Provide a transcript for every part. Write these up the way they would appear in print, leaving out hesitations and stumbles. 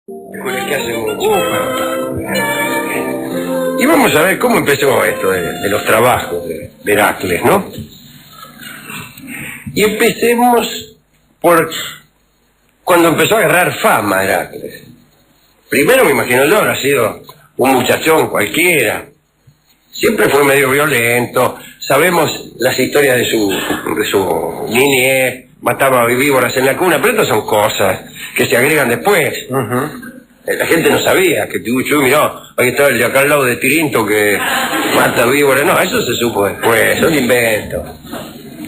Con el que hace mucho. Y vamos a ver cómo empezó esto de los trabajos de Heracles, ¿no? Y empecemos por cuando empezó a agarrar fama Heracles. Primero me imagino yo, habrá sido un muchachón cualquiera. Siempre fue medio violento. Sabemos las historias de su niñez. Mataba víboras en la cuna, pero estas son cosas que se agregan después. La gente no sabía que Tibuchú, miró, ahí está el de acá al lado de Tirinto que mata víboras. No, eso se supo después, son inventos.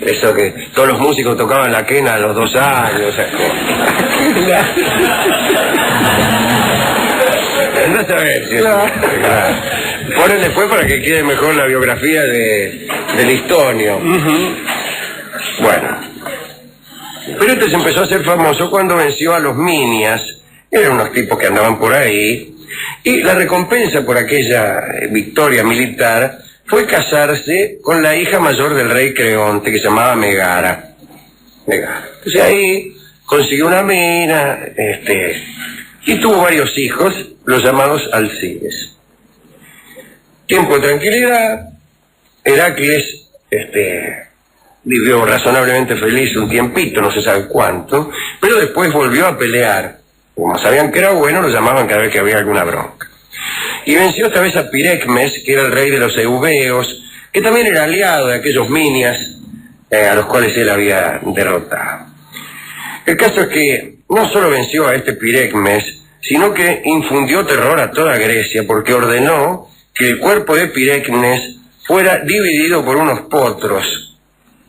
Eso que todos los músicos tocaban la quena a los 2 años, esas cosas. No sabés, ¿sí? Claro. Ponen después para que quede mejor la biografía del Listonio. Bueno. Pero este se empezó a hacer famoso cuando venció a los Minias. Eran unos tipos que andaban por ahí. Y la recompensa por aquella victoria militar fue casarse con la hija mayor del rey Creonte, que se llamaba Megara. Entonces ahí consiguió una mina, y tuvo varios hijos, los llamados Alcides. Tiempo de tranquilidad, Heracles, vivió razonablemente feliz un tiempito, no se sabe cuánto, pero después volvió a pelear. Como sabían que era bueno, lo llamaban cada vez que había alguna bronca. Y venció esta vez a Pirecmes, que era el rey de los Eubeos, que también era aliado de aquellos Minias, a los cuales él había derrotado. El caso es que no solo venció a este Pirecmes, sino que infundió terror a toda Grecia, porque ordenó que el cuerpo de Pirecmes fuera dividido por unos potros,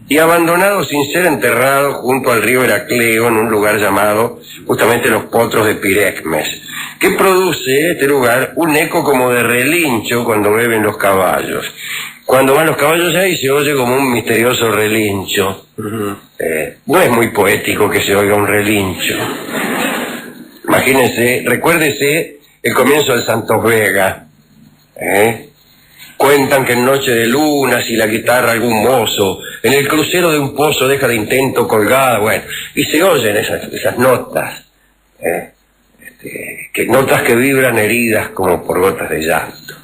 y abandonado sin ser enterrado junto al río Heracleo en un lugar llamado justamente los Potros de Pirecmes, que produce este lugar un eco como de relincho cuando beben los caballos. Cuando van los caballos ahí se oye como un misterioso relincho. No es muy poético que se oiga un relincho. Imagínense, recuérdese el comienzo del Santos Vega. Cuentan que en noche de luna, si la guitarra algún mozo, en el crucero de un pozo deja de intento colgada, bueno, y se oyen esas notas, notas que vibran heridas como por gotas de llanto.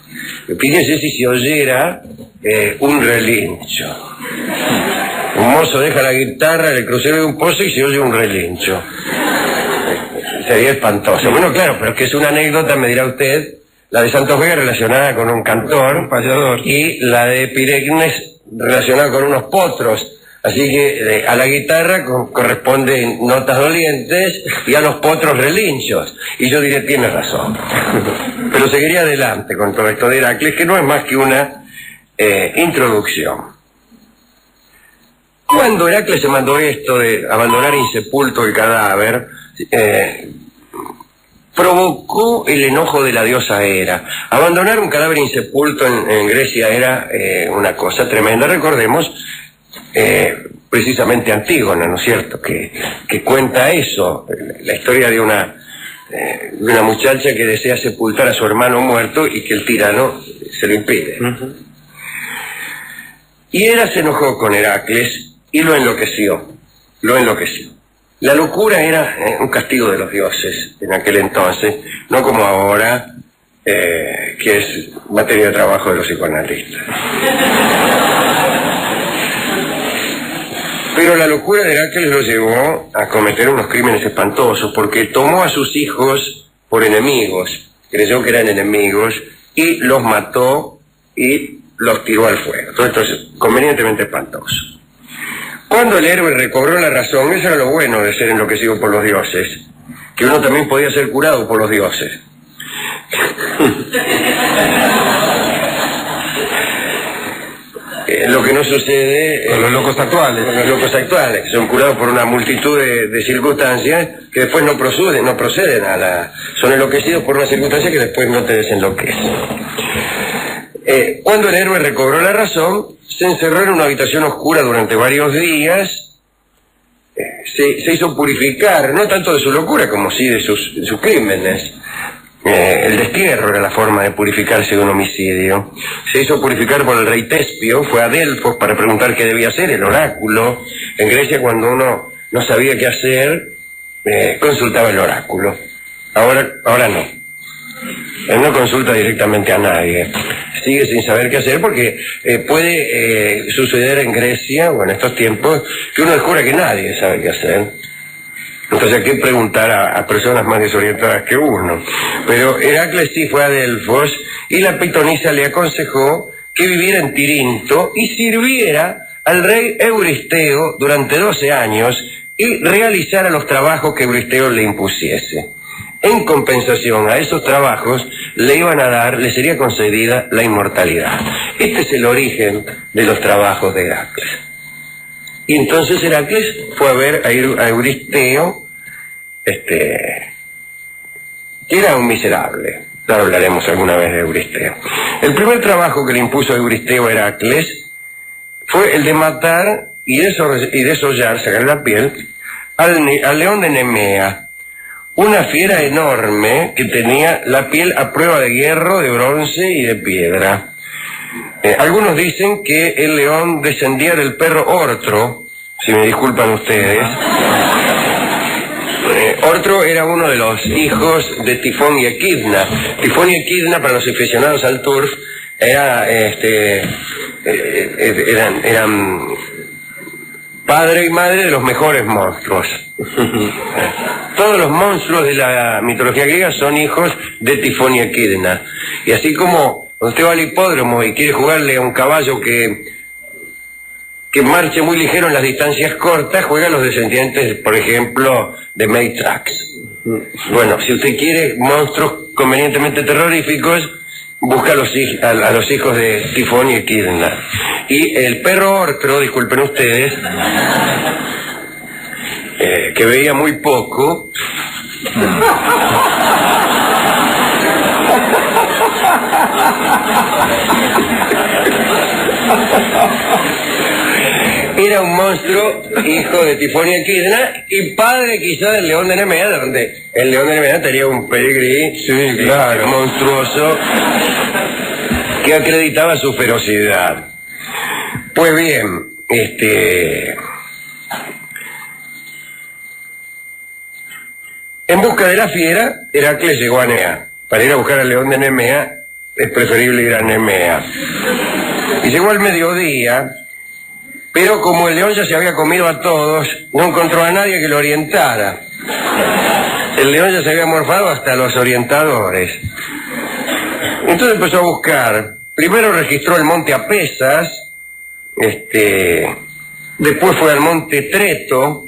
Fíjense si se oyera un relincho. Un mozo deja la guitarra en el crucero de un pozo y se oye un relincho. Sería espantoso. Bueno, claro, pero es que es una anécdota, me dirá usted. La de Santos Vega relacionada con un cantor, un payador, y la de Pirecmes relacionada con unos potros. Así que a la guitarra corresponden notas dolientes y a los potros relinchos. Y yo diré, tiene razón. Pero seguiría adelante con todo esto de Heracles, que no es más que una introducción. Cuando Heracles se mandó esto de abandonar insepulto el cadáver, provocó el enojo de la diosa Hera. Abandonar un cadáver insepulto en Grecia era una cosa tremenda. Recordemos precisamente Antígona, ¿no es cierto?, que cuenta eso, la historia de una muchacha que desea sepultar a su hermano muerto y que el tirano se lo impide. Y Hera se enojó con Heracles y lo enloqueció. La locura era un castigo de los dioses en aquel entonces, no como ahora, que es materia de trabajo de los psicoanalistas. Pero la locura de Heracles lo llevó a cometer unos crímenes espantosos, porque tomó a sus hijos por enemigos, creyó que eran enemigos, y los mató y los tiró al fuego. Todo esto es convenientemente espantoso. Cuando el héroe recobró la razón, eso era lo bueno de ser enloquecido por los dioses, que uno también podía ser curado por los dioses. Lo que no sucede con los locos actuales, que son curados por una multitud de circunstancias que después no proceden son enloquecidos por una circunstancia que después no te desenloquece. Cuando el héroe recobró la razón, se encerró en una habitación oscura durante varios días, se hizo purificar, no tanto de su locura como sí de sus crímenes. El destierro era la forma de purificarse de un homicidio. Se hizo purificar por el rey Tespio, fue a Delfos para preguntar qué debía hacer, el oráculo. En Grecia, cuando uno no sabía qué hacer, consultaba el oráculo. Ahora no. Él no consulta directamente a nadie. Sigue sin saber qué hacer porque puede suceder en Grecia o en estos tiempos que uno descubra que nadie sabe qué hacer. Entonces hay que preguntar a personas más desorientadas que uno. Pero Heracles sí fue a Delfos y la pitonisa le aconsejó que viviera en Tirinto y sirviera al rey Euristeo durante 12 años y realizara los trabajos que Euristeo le impusiese. En compensación a esos trabajos le sería concedida la inmortalidad. Este es el origen de los trabajos de Heracles. Y entonces Heracles fue a ver a Euristeo, que era un miserable. Ahora hablaremos alguna vez de Euristeo. El primer trabajo que le impuso a Euristeo a Heracles fue el de matar y desollar, sacar la piel, al león de Nemea. Una fiera enorme que tenía la piel a prueba de hierro, de bronce y de piedra. Algunos dicen que el león descendía del perro Ortro, si me disculpan ustedes. Ortro era uno de los hijos de Tifón y Equidna. Tifón y Equidna, para los aficionados al turf, eran padre y madre de los mejores monstruos. Todos los monstruos de la mitología griega son hijos de Tifón y Equidna. Y así como usted va al hipódromo y quiere jugarle a un caballo que marche muy ligero en las distancias cortas, juega a los descendientes, por ejemplo, de Meitrax. Bueno, si usted quiere monstruos convenientemente terroríficos, busca a los hijos de Tifón y Equidna. Y el perro Ortro, disculpen ustedes, que veía muy poco, era un monstruo, hijo de Tifón y Equidna, y padre quizá del león de Nemea, donde el león de Nemea tenía un pedigrí, sí, claro, monstruoso, que acreditaba su ferocidad. Pues bien, en busca de la fiera, Heracles llegó a Nea. Para ir a buscar al león de Nemea, es preferible ir a Nemea. Y llegó al mediodía, pero como el león ya se había comido a todos, no encontró a nadie que lo orientara. El león ya se había morfado hasta los orientadores. Entonces empezó a buscar. Primero registró el monte Apesas, después fue al monte Treto,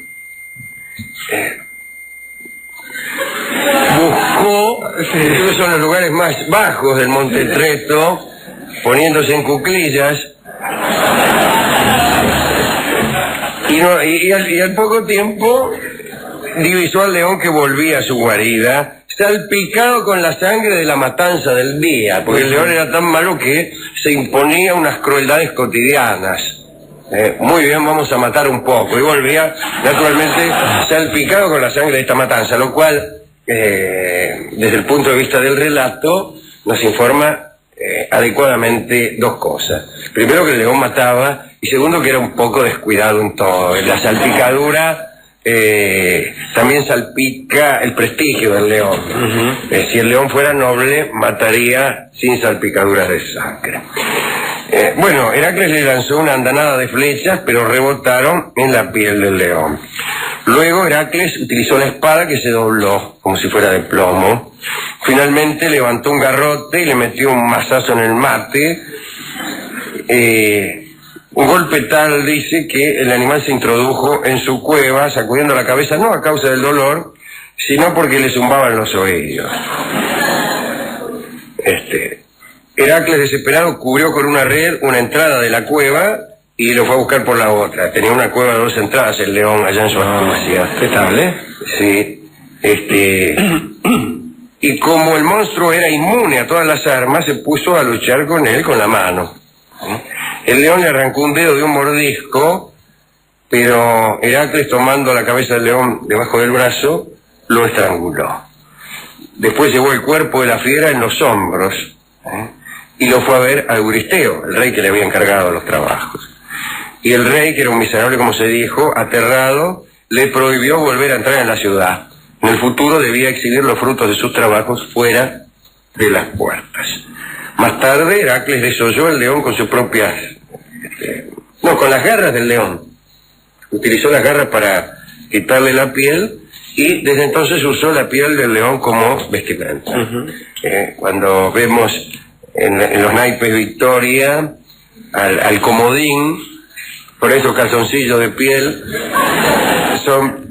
buscó, estos son los lugares más bajos del monte Treto, poniéndose en cuclillas, y al poco tiempo divisó al león que volvía a su guarida, salpicado con la sangre de la matanza del día, porque el león era tan malo que se imponía unas crueldades cotidianas. Muy bien, vamos a matar un poco. Y volvía, naturalmente, salpicado con la sangre de esta matanza, lo cual, desde el punto de vista del relato, nos informa adecuadamente dos cosas. Primero, que el león mataba, y segundo, que era un poco descuidado en todo. La salpicadura también salpica el prestigio del león. Si el león fuera noble, mataría sin salpicaduras de sangre. Bueno, Heracles le lanzó una andanada de flechas, pero rebotaron en la piel del león. Luego Heracles utilizó la espada, que se dobló como si fuera de plomo. Finalmente levantó un garrote y le metió un mazazo en el mate. Un golpe tal, dice, que el animal se introdujo en su cueva, sacudiendo la cabeza, no a causa del dolor, sino porque le zumbaban los oídos. Heracles, desesperado, cubrió con una red una entrada de la cueva y lo fue a buscar por la otra. Tenía una cueva de 2 entradas el león allá en su astucia. ¿Qué tal, Sí. Y como el monstruo era inmune a todas las armas, se puso a luchar con él con la mano. El león le arrancó un dedo de un mordisco, pero Heracles, tomando la cabeza del león debajo del brazo, lo estranguló. Después llevó el cuerpo de la fiera en los hombros, y lo fue a ver a Euristeo, el rey que le había encargado los trabajos. Y el rey, que era un miserable como se dijo, aterrado, le prohibió volver a entrar en la ciudad. En el futuro debía exhibir los frutos de sus trabajos fuera de las puertas. Más tarde, Heracles desolló al león con sus propias... con las garras del león. Utilizó las garras para quitarle la piel y desde entonces usó la piel del león como vestimenta. Cuando vemos en los naipes Victoria al comodín, por esos calzoncillos de piel,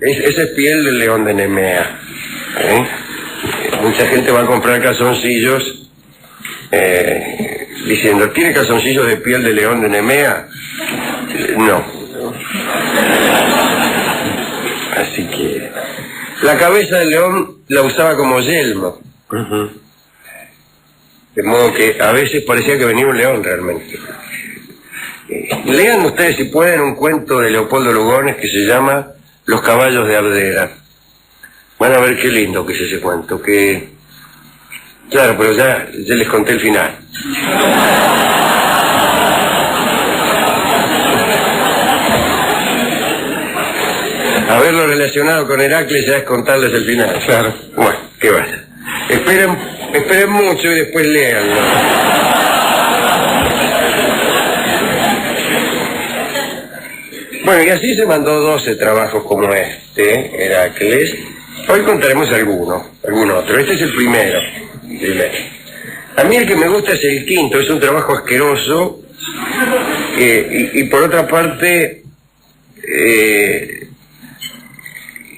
esa es piel del león de Nemea. Mucha gente va a comprar calzoncillos diciendo, ¿tiene calzoncillos de piel de león de Nemea? No. Así que la cabeza del león la usaba como yelmo. De modo que a veces parecía que venía un león realmente. Lean ustedes, si pueden, un cuento de Leopoldo Lugones que se llama Los caballos de Abdera. Van a ver qué lindo que es ese cuento, que... Claro, pero ya les conté el final. A verlo relacionado con Heracles ya es contarles el final. Claro. Bueno, ¿qué va? Esperen mucho y después léanlo. Bueno, y así se mandó 12 trabajos como Heracles. Hoy contaremos algún otro. Este es el primero. A mí el que me gusta es el quinto, es un trabajo asqueroso y por otra parte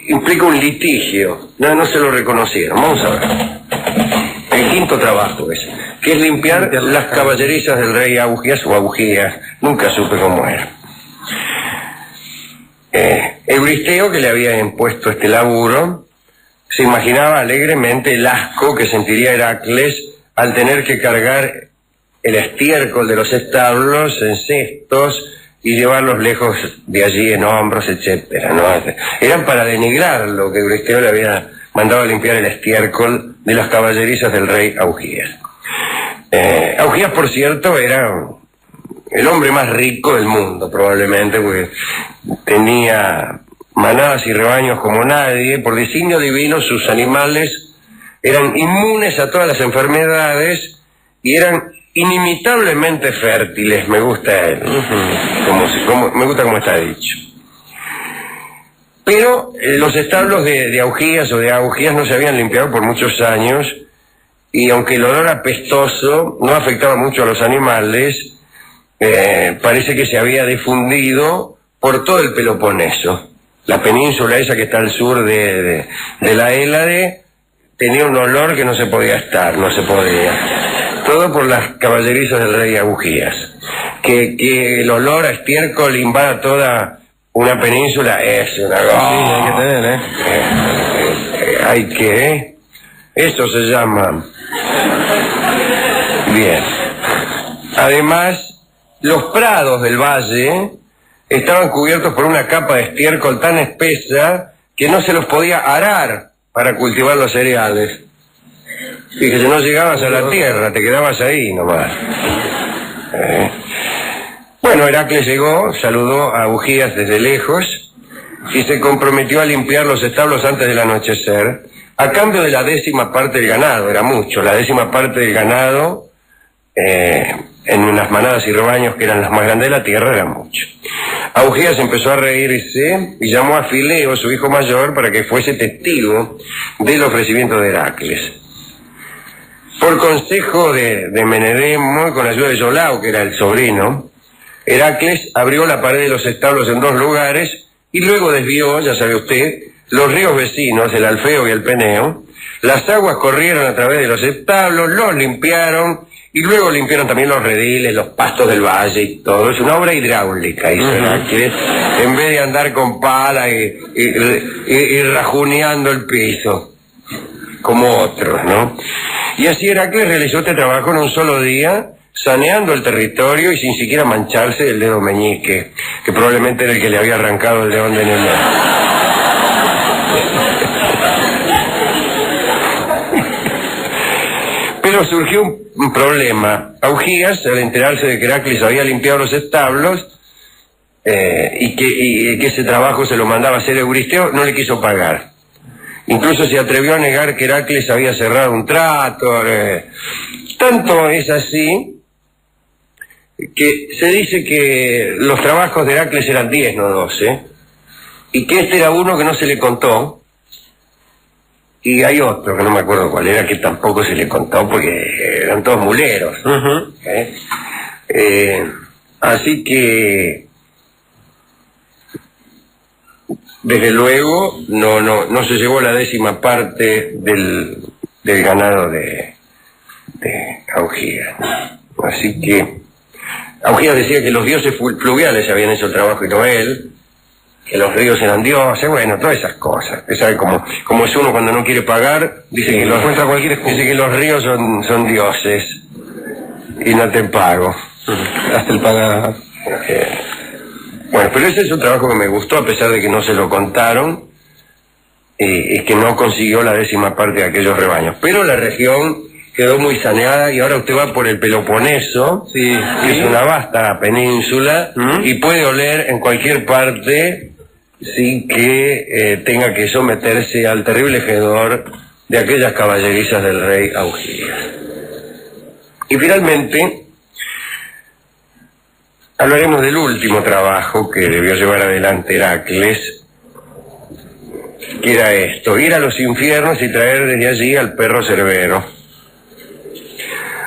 implica un litigio. No se lo reconocieron. Vamos a ver. El quinto trabajo que es limpiar las caballerizas del rey Augías o Augías, nunca supe cómo era. Euristeo, que le había impuesto este laburo, se imaginaba alegremente el asco que sentiría Heracles al tener que cargar el estiércol de los establos en cestos y llevarlos lejos de allí en hombros, etcétera, ¿no? Eran para denigrar lo que Euristeo le había mandado a limpiar el estiércol de las caballerizas del rey Augías. Augías, por cierto, era el hombre más rico del mundo, probablemente, porque tenía manadas y rebaños como nadie. Por designio divino, sus animales eran inmunes a todas las enfermedades y eran inimitablemente fértiles. Me gusta él, me gusta como está dicho. Pero los establos de Augías o de Augías no se habían limpiado por muchos años, y aunque el olor apestoso no afectaba mucho a los animales, parece que se había difundido por todo el Peloponeso. La península esa que está al sur de la Hélade tenía un olor que no se podía. Todo por las caballerizas del rey Augías. Que el olor a estiércol invada toda una península es una cosa. Hay que tener, eso se llama. Bien. Además, los prados del valle estaban cubiertos por una capa de estiércol tan espesa que no se los podía arar para cultivar los cereales. Fíjese, no llegabas a la tierra, te quedabas ahí nomás. Bueno, Heracles llegó, saludó a Augías desde lejos y se comprometió a limpiar los establos antes del anochecer, a cambio de la 10ª parte del ganado. Era mucho, la 10ª parte del ganado en unas manadas y rebaños que eran las más grandes de la tierra era mucho. Augías empezó a reírse y llamó a Fileo, su hijo mayor, para que fuese testigo del ofrecimiento de Heracles. Por consejo de Menedemo y con la ayuda de Iolao, que era el sobrino, Heracles abrió la pared de los establos en 2 lugares y luego desvió, ya sabe usted, los ríos vecinos, el Alfeo y el Peneo. Las aguas corrieron a través de los establos, los limpiaron y luego limpiaron también los rediles, los pastos del valle y todo. Es una obra hidráulica, hizo Heracles, en vez de andar con pala y rajuneando el piso, como otros, ¿no? Y así Heracles realizó este trabajo en un solo día, saneando el territorio y sin siquiera mancharse del dedo meñique, que probablemente era el que le había arrancado el león de Nemea. Pero surgió un problema. Augías, al enterarse de que Heracles había limpiado los establos y que ese trabajo se lo mandaba a hacer Euristeo, no le quiso pagar. Incluso se atrevió a negar que Heracles había cerrado un trato. Tanto es así que se dice que los trabajos de Heracles eran 10, no 12, y que este era uno que no se le contó, y hay otro que no me acuerdo cuál era, que tampoco se le contó porque eran todos muleros. Así que desde luego no se llevó la 10ª parte del ganado de Augías. Así que Augías decía que los dioses fluviales habían hecho el trabajo y no él, que los ríos eran dioses, bueno, todas esas cosas. ¿Sabe cómo es uno cuando no quiere pagar? Dice que los ríos son dioses y no te pago. Hasta el paga. Bueno, pero ese es un trabajo que me gustó, a pesar de que no se lo contaron, y que no consiguió la 10ª parte de aquellos rebaños. Pero la región quedó muy saneada, y ahora usted va por el Peloponeso, que es una vasta península, y puede oler en cualquier parte sin que tenga que someterse al terrible hedor de aquellas caballerizas del rey Augías. Y finalmente hablaremos del último trabajo que debió llevar adelante Heracles, que era esto: ir a los infiernos y traer desde allí al perro Cerbero.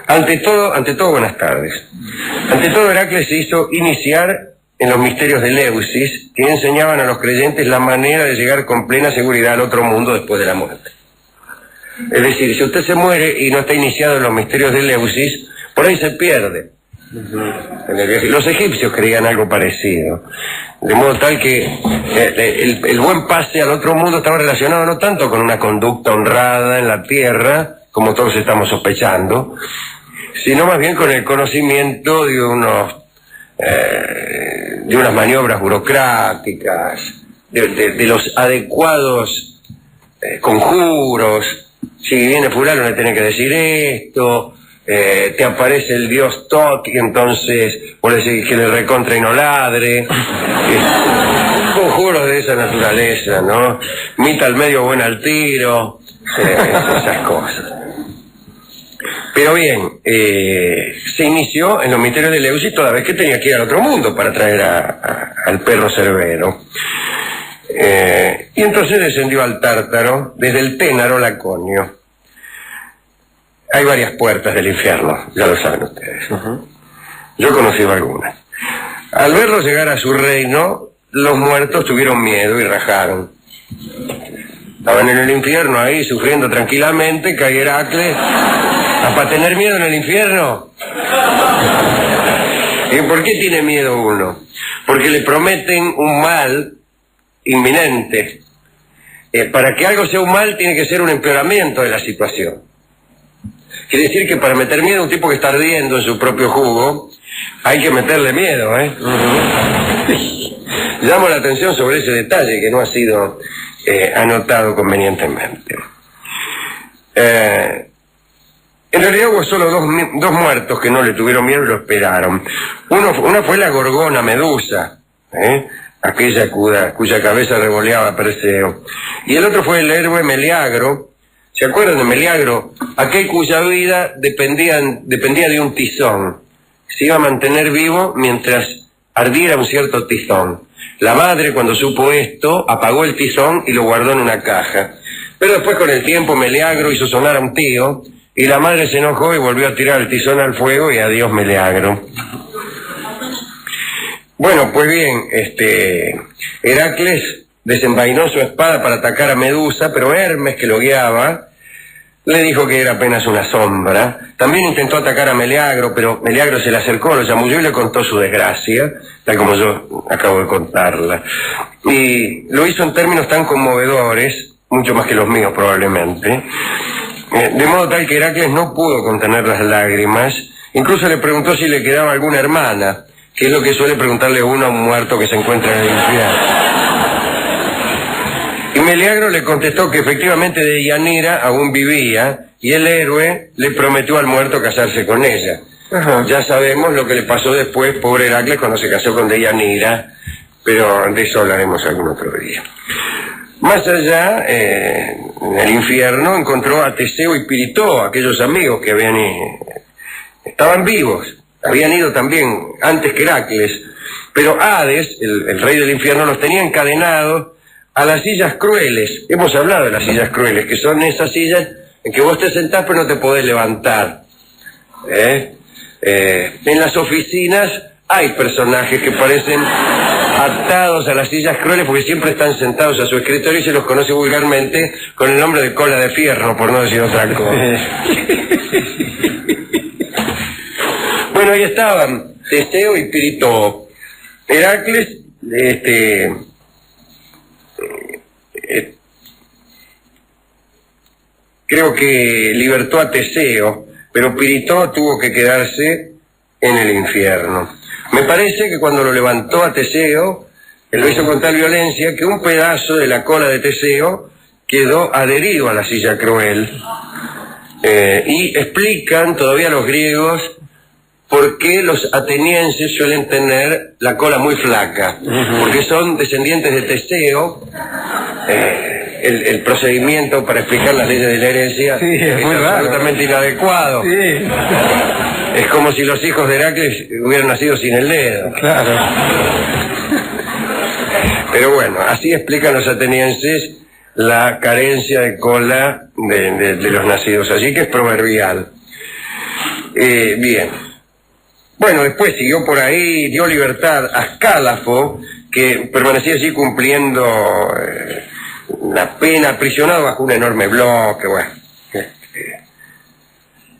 Ante todo, buenas tardes. Ante todo, Heracles se hizo iniciar en los misterios de Eleusis, que enseñaban a los creyentes la manera de llegar con plena seguridad al otro mundo después de la muerte. Es decir, si usted se muere y no está iniciado en los misterios de Eleusis, por ahí se pierde. Los egipcios creían algo parecido, de modo tal que el buen pase al otro mundo estaba relacionado no tanto con una conducta honrada en la tierra, como todos estamos sospechando, sino más bien con el conocimiento de unas maniobras burocráticas, de los adecuados conjuros. Si viene fulano le tiene que decir esto, te aparece el dios Tot, y entonces por decir que le recontra y no ladre. Conjuros de esa naturaleza, ¿no? Mita al medio, buena al tiro, esas cosas. Pero bien, se inició en los misterios de Eleusis toda vez que tenía que ir al otro mundo para traer al perro Cerbero. Y entonces descendió al Tártaro desde el Ténaro Laconio. Hay varias puertas del infierno, ya lo saben ustedes. Yo he conocido algunas. Al verlo llegar a su reino, los muertos tuvieron miedo y rajaron. Estaban en el infierno ahí, sufriendo tranquilamente, cae Heracles. ¿Para tener miedo en el infierno? ¿Y por qué tiene miedo uno? Porque le prometen un mal inminente. Para que algo sea un mal, tiene que ser un empeoramiento de la situación. Quiere decir que para meter miedo a un tipo que está ardiendo en su propio jugo, hay que meterle miedo, Llamo la atención sobre ese detalle que no ha sido anotado convenientemente. En realidad hubo solo dos muertos que no le tuvieron miedo y lo esperaron. Una fue la gorgona Medusa, aquella cuya cabeza revoleaba Perseo. Y el otro fue el héroe Meleagro. ¿Se acuerdan de Meleagro? Aquel cuya vida dependía de un tizón. Se iba a mantener vivo mientras ardiera un cierto tizón. La madre, cuando supo esto, apagó el tizón y lo guardó en una caja. Pero después, con el tiempo, Meleagro hizo sonar a un tío, y la madre se enojó y volvió a tirar el tizón al fuego, y adiós Meleagro. Bueno, pues bien, Heracles desenvainó su espada para atacar a Medusa, pero Hermes, que lo guiaba, le dijo que era apenas una sombra. También intentó atacar a Meleagro, pero Meleagro se le acercó, lo chamulló y le contó su desgracia, tal como yo acabo de contarla. Y lo hizo en términos tan conmovedores, mucho más que los míos probablemente, de modo tal que Heracles no pudo contener las lágrimas. Incluso le preguntó si le quedaba alguna hermana, que es lo que suele preguntarle uno a un muerto que se encuentra en el infierno. Y Meleagro le contestó que efectivamente Deianira aún vivía, y el héroe le prometió al muerto casarse con ella. Ya sabemos lo que le pasó después, pobre Heracles, cuando se casó con Deianira, pero de eso hablaremos algún otro día. Más allá, en el infierno, encontró a Teseo y Piritó, aquellos amigos que estaban vivos, habían ido también antes que Heracles, pero Hades, el rey del infierno, los tenía encadenados a las sillas crueles. Hemos hablado de las sillas crueles, que son esas sillas en que vos te sentás pero no te podés levantar. En las oficinas hay personajes que parecen atados a las sillas crueles porque siempre están sentados a su escritorio y se los conoce vulgarmente con el nombre de cola de fierro, por no decir otra cosa. Bueno, ahí estaban Teseo y Piritó. Heracles, creo que libertó a Teseo, pero Piritó tuvo que quedarse en el infierno. Me parece que cuando lo levantó a Teseo, él lo hizo con tal violencia que un pedazo de la cola de Teseo quedó adherido a la silla cruel. Y explican todavía los griegos por qué los atenienses suelen tener la cola muy flaca, porque son descendientes de Teseo. El procedimiento para explicar las leyes de la herencia es absolutamente inadecuado. Sí. Es como si los hijos de Heracles hubieran nacido sin el dedo. Claro. Pero bueno, así explican los atenienses la carencia de cola de los nacidos allí, que es proverbial. Bien. Bueno, después siguió por ahí, dio libertad a Escálafo, que permanecía allí cumpliendo la pena, aprisionado bajo un enorme bloque. Bueno,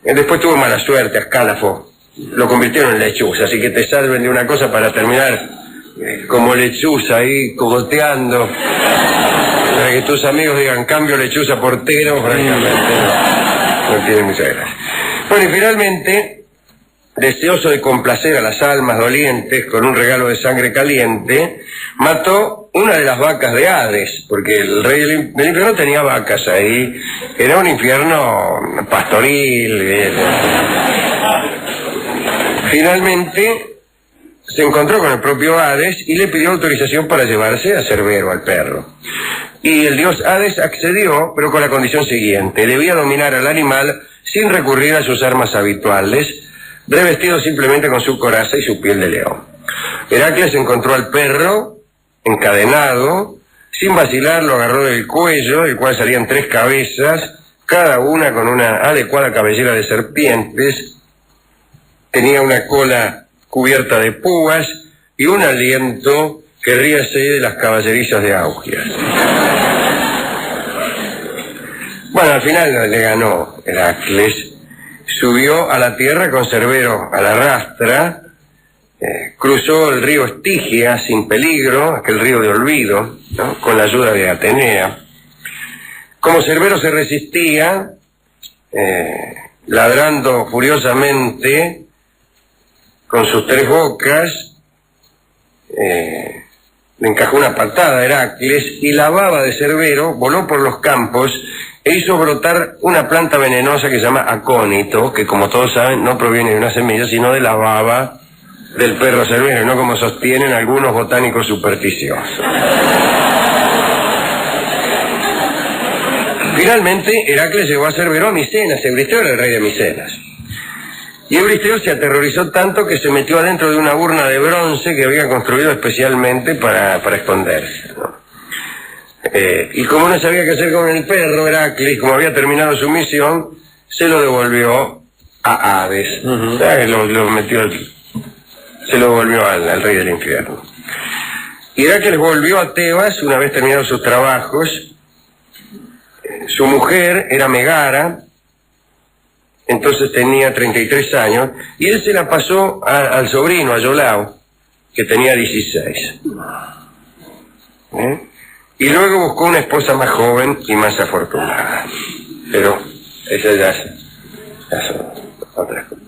después tuvo mala suerte a Escálafo, lo convirtieron en lechuza, así que te salven de una cosa para terminar como lechuza ahí cogoteando, para que tus amigos digan cambio lechuza portero. Francamente no tiene mucha gracia. Bueno, y finalmente, deseoso de complacer a las almas dolientes con un regalo de sangre caliente, mató una de las vacas de Hades, porque el rey del infierno tenía vacas ahí. Era un infierno pastoril. Finalmente se encontró con el propio Hades y le pidió autorización para llevarse a Cerbero, al perro. Y el dios Hades accedió, pero con la condición siguiente: debía dominar al animal sin recurrir a sus armas habituales, revestido simplemente con su coraza y su piel de león. Heracles encontró al perro encadenado, sin vacilar lo agarró del cuello, del cual salían 3 cabezas, cada una con una adecuada cabellera de serpientes. Tenía una cola cubierta de púas y un aliento que ríase de las caballerizas de Augias. Bueno, al final le ganó Heracles. Subió a la tierra con Cerbero a la rastra, cruzó el río Estigia sin peligro, aquel río de olvido, ¿no?, con la ayuda de Atenea. Como Cerbero se resistía, ladrando furiosamente con sus 3 bocas, le encajó una patada a Heracles y la baba de Cerbero voló por los campos e hizo brotar una planta venenosa que se llama acónito, que como todos saben no proviene de una semilla, sino de la baba del perro Cerbero, no como sostienen algunos botánicos supersticiosos. Finalmente, Heracles llevó a Cerbero a Micenas. Euristeo era el rey de Micenas. Y Euristeo se aterrorizó tanto que se metió adentro de una urna de bronce que había construido especialmente para esconderse, ¿no? Y como no sabía qué hacer con el perro, Heracles, como había terminado su misión, se lo devolvió a Hades. O sea, se lo devolvió al rey del infierno. Y Heracles volvió a Tebas una vez terminados sus trabajos. Su mujer era Megara, entonces tenía 33 años, y él se la pasó al sobrino, a Iolao, que tenía 16. Y luego buscó una esposa más joven y más afortunada. Pero esa ya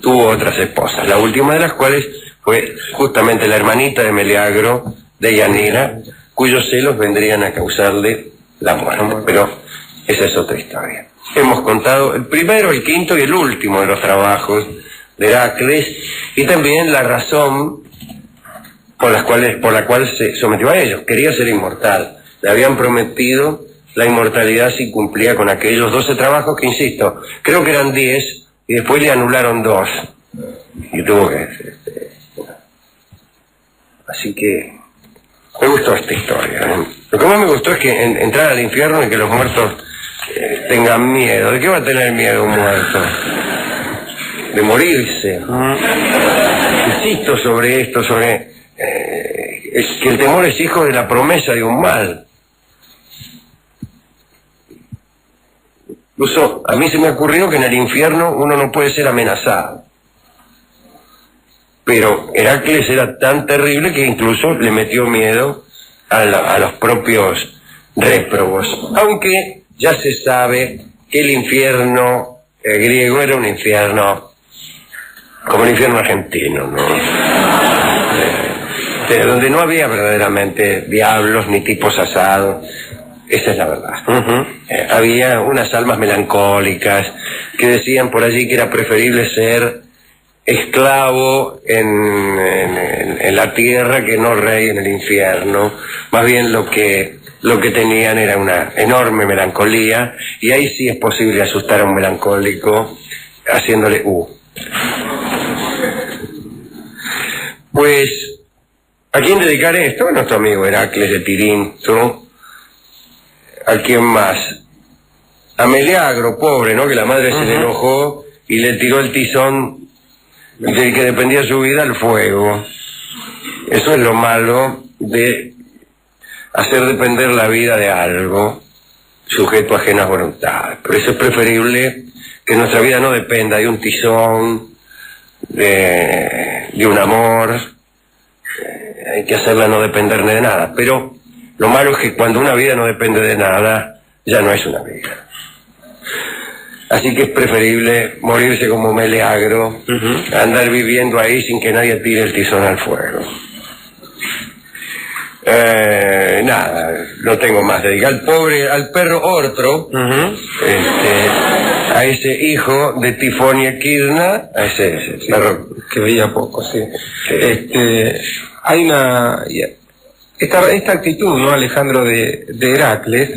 tuvo otras esposas, la última de las cuales fue justamente la hermanita de Meleagro, de Yanira, cuyos celos vendrían a causarle la muerte. Pero esa es otra historia. Hemos contado el primero, el quinto y el último de los trabajos de Heracles, y también la razón por la cual se sometió a ellos. Quería ser inmortal. le habían prometido la inmortalidad si cumplía con aquellos 12 trabajos que, insisto, creo que eran 10 y después le anularon 2. Y tuvo que... Así que me gustó esta historia. Lo que más me gustó es que entrar al infierno y que los muertos tengan miedo. ¿De qué va a tener miedo un muerto? De morirse. Insisto sobre esto, sobre que el temor es hijo de la promesa de un mal. Incluso a mí se me ocurrió que en el infierno uno no puede ser amenazado. Pero Heracles era tan terrible que incluso le metió miedo a los propios réprobos. Aunque ya se sabe que el infierno griego era un infierno como el infierno argentino, ¿no? Donde no había verdaderamente diablos ni tipos asados. Esa es la verdad. Había unas almas melancólicas que decían por allí que era preferible ser esclavo en la tierra que no rey en el infierno. Más bien lo que tenían era una enorme melancolía, y ahí sí es posible asustar a un melancólico haciéndole Pues, ¿a quién dedicar esto? A nuestro amigo Heracles de Tirinto. ¿A quién más? A Meleagro, pobre, ¿no? Que la madre se le enojó y le tiró el tizón del que dependía su vida al fuego. Eso es lo malo de hacer depender la vida de algo sujeto a ajenas voluntades. Por eso es preferible que nuestra vida no dependa de un tizón, de un amor. Hay que hacerla no depender de nada. Pero lo malo es que cuando una vida no depende de nada, ya no es una vida. Así que es preferible morirse como Meleagro, andar viviendo ahí sin que nadie tire el tizón al fuego. Nada, no tengo más. Dedicar al perro Ortro, a ese hijo de Tifón y Equidna, a ese perro que veía poco, sí. Hay esta actitud, ¿no, Alejandro, de Heracles,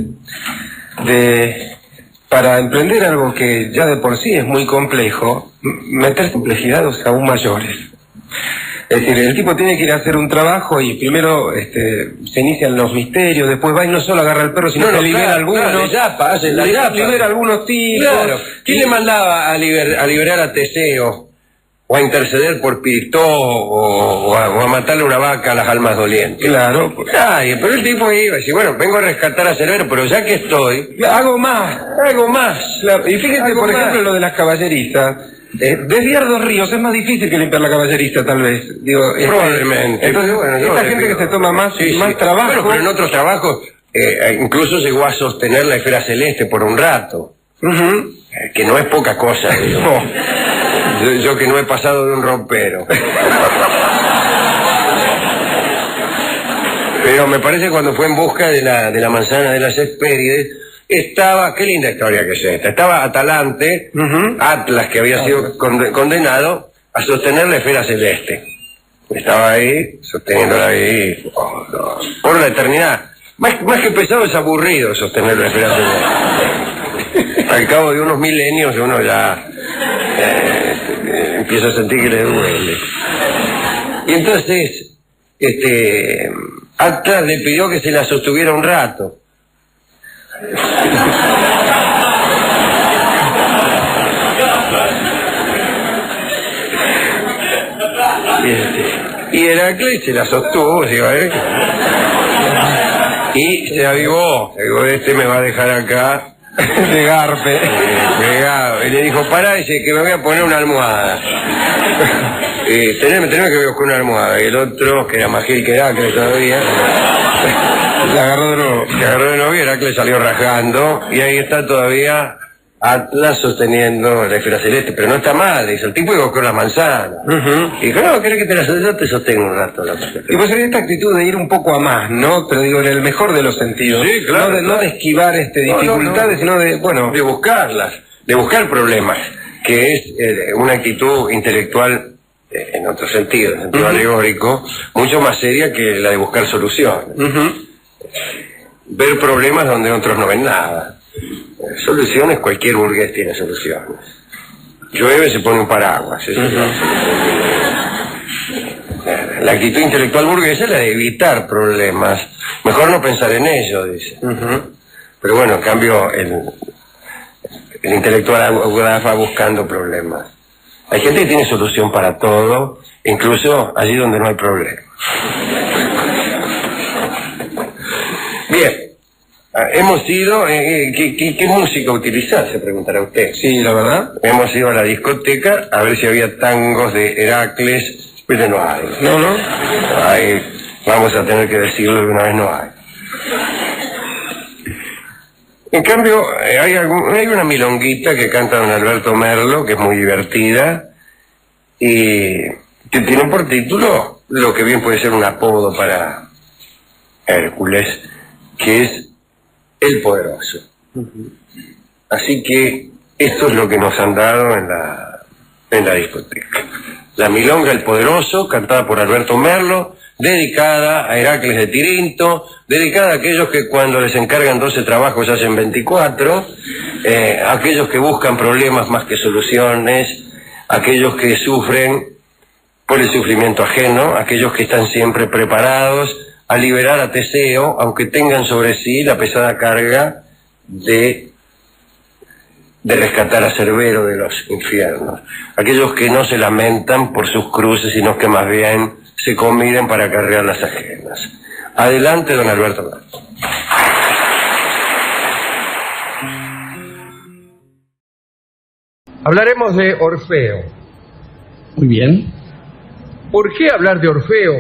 para emprender algo que ya de por sí es muy complejo, meter complejidades aún mayores. Es decir, el tipo tiene que ir a hacer un trabajo y primero se inician los misterios, después va y no solo agarra al perro, sino que libera algunos. Libera algunos tipos. Claro. ¿Quién le mandaba a liberar a Teseo? O a interceder por Piritó, o a matarle una vaca a las almas dolientes. Claro. Pero el tipo iba y decía, bueno, vengo a rescatar a Cerbero, pero ya que estoy, hago más. Claro. Y fíjate, por ejemplo, lo de las caballerizas. Desviar 2 ríos es más difícil que limpiar la caballeriza, tal vez. Digo, probablemente. Entonces, bueno, esta gente que se toma más trabajo. Bueno, pero en otros trabajos incluso llegó a sostener la esfera celeste por un rato. Que no es poca cosa, digo. Yo que no he pasado de un rompero. Pero me parece que cuando fue en busca de la manzana de las Hespérides, estaba, qué linda historia que es esta, estaba Atalante, Atlas, que había sido condenado a sostener la esfera celeste. Estaba ahí, sosteniéndola ahí, por la eternidad. Más que pesado, es aburrido sostener la esfera celeste. Al cabo de unos milenios uno ya empieza a sentir que le duele. Y entonces Atlas le pidió que se la sostuviera un rato. Y Heracles se la sostuvo, y se avivó. Me va a dejar acá de garpe. Y le dijo, pará, dice, que me voy a poner una almohada. Teneme que buscar una almohada. Y el otro, que era más gil que Heracles todavía, la agarró de nuevo. Se agarró de nuevo y Heracles salió rajando. Y ahí está todavía Atlas sosteniendo la esfera celeste. Pero no está mal, dice, el tipo iba con la manzana. Y dijo, no, ¿querés que yo te sostengo un rato la manzana? Y pues hay esta actitud de ir un poco a más, ¿no? Pero digo, en el mejor de los sentidos. Sí, claro. No de esquivar dificultades, sino de, bueno... De buscarlas, de buscar problemas, que es una actitud intelectual, en otro sentido, en sentido alegórico, mucho más seria que la de buscar soluciones. ver problemas donde otros no ven nada. Soluciones, cualquier burgués tiene soluciones. Llueve, se pone un paraguas. Eso es la actitud intelectual burguesa es la de evitar problemas. Mejor no pensar en ello, dice. Pero bueno, en cambio, el intelectual audaz va buscando problemas. Hay gente que tiene solución para todo, incluso allí donde no hay problema. Bien, hemos ido... ¿qué música utilizar? Se preguntará usted. Sí, la verdad. Hemos ido a la discoteca a ver si había tangos de Heracles, pero no hay. No. Hay, vamos a tener que decirlo de una vez, no hay. En cambio, hay una milonguita que canta don Alberto Merlo, que es muy divertida, y que tiene por título lo que bien puede ser un apodo para Hércules, que es El Poderoso. Así que esto es lo que nos han dado en la discoteca. La milonga El Poderoso, cantada por Alberto Merlo, dedicada a Heracles de Tirinto, dedicada a aquellos que cuando les encargan 12 trabajos hacen 24, aquellos que buscan problemas más que soluciones, aquellos que sufren por el sufrimiento ajeno, aquellos que están siempre preparados a liberar a Teseo, aunque tengan sobre sí la pesada carga de rescatar a Cerbero de los infiernos. Aquellos que no se lamentan por sus cruces, sino que más bien se comiden para acarrear las ajenas. Adelante, don Alberto Merlo. Hablaremos de Orfeo. Muy bien. ¿Por qué hablar de Orfeo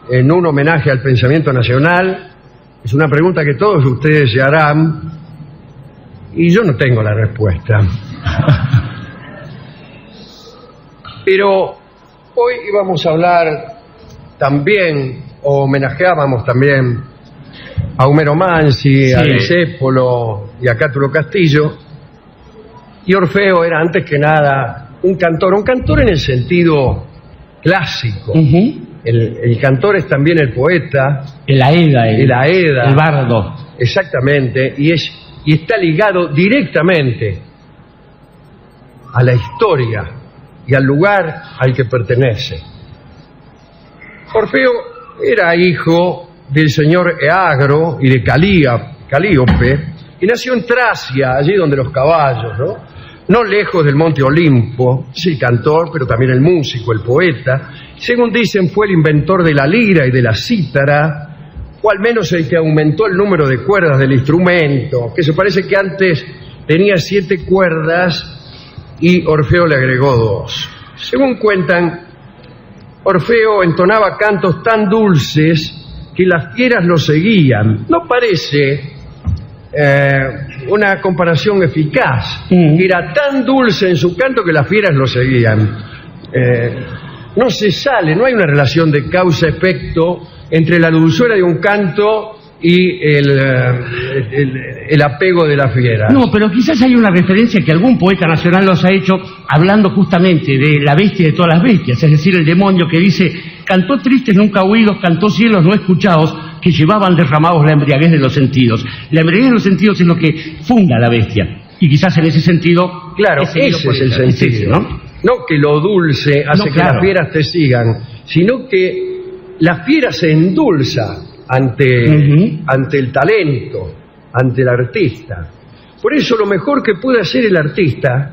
en un homenaje al pensamiento nacional? Es una pregunta que todos ustedes se harán y yo no tengo la respuesta. Pero hoy íbamos a hablar también, o homenajeábamos también a Homero Mansi, a Discépolo y a Cátulo Castillo. Y Orfeo era antes que nada un cantor en el sentido clásico. El cantor es también el poeta, El Aeda, el bardo. Exactamente, y está ligado directamente a la historia y al lugar al que pertenece. Orfeo era hijo del señor Eagro y de Calíope, y nació en Tracia, allí donde los caballos, no lejos del monte Olimpo. Sí, cantor, pero también el músico, el poeta. Según dicen, fue el inventor de la lira y de la cítara, o al menos el que aumentó el número de cuerdas del instrumento, que se parece que antes tenía 7 cuerdas y Orfeo le agregó 2. Según cuentan, Orfeo entonaba cantos tan dulces que las fieras lo seguían. No parece una comparación eficaz. Era tan dulce en su canto que las fieras lo seguían. No hay una relación de causa-efecto entre la dulzura de un canto y el apego de la fiera. No, pero quizás hay una referencia que algún poeta nacional nos ha hecho hablando justamente de la bestia de todas las bestias, es decir, el demonio que dice: cantó tristes nunca oídos, cantó cielos no escuchados, que llevaban derramados la embriaguez de los sentidos. La embriaguez de los sentidos es lo que funda la bestia, y quizás en ese sentido... Claro, ese es el sentido, ¿no? No que lo dulce hace que las fieras te sigan, sino que la fiera se endulza ante el talento, ante el artista. Por eso lo mejor que puede hacer el artista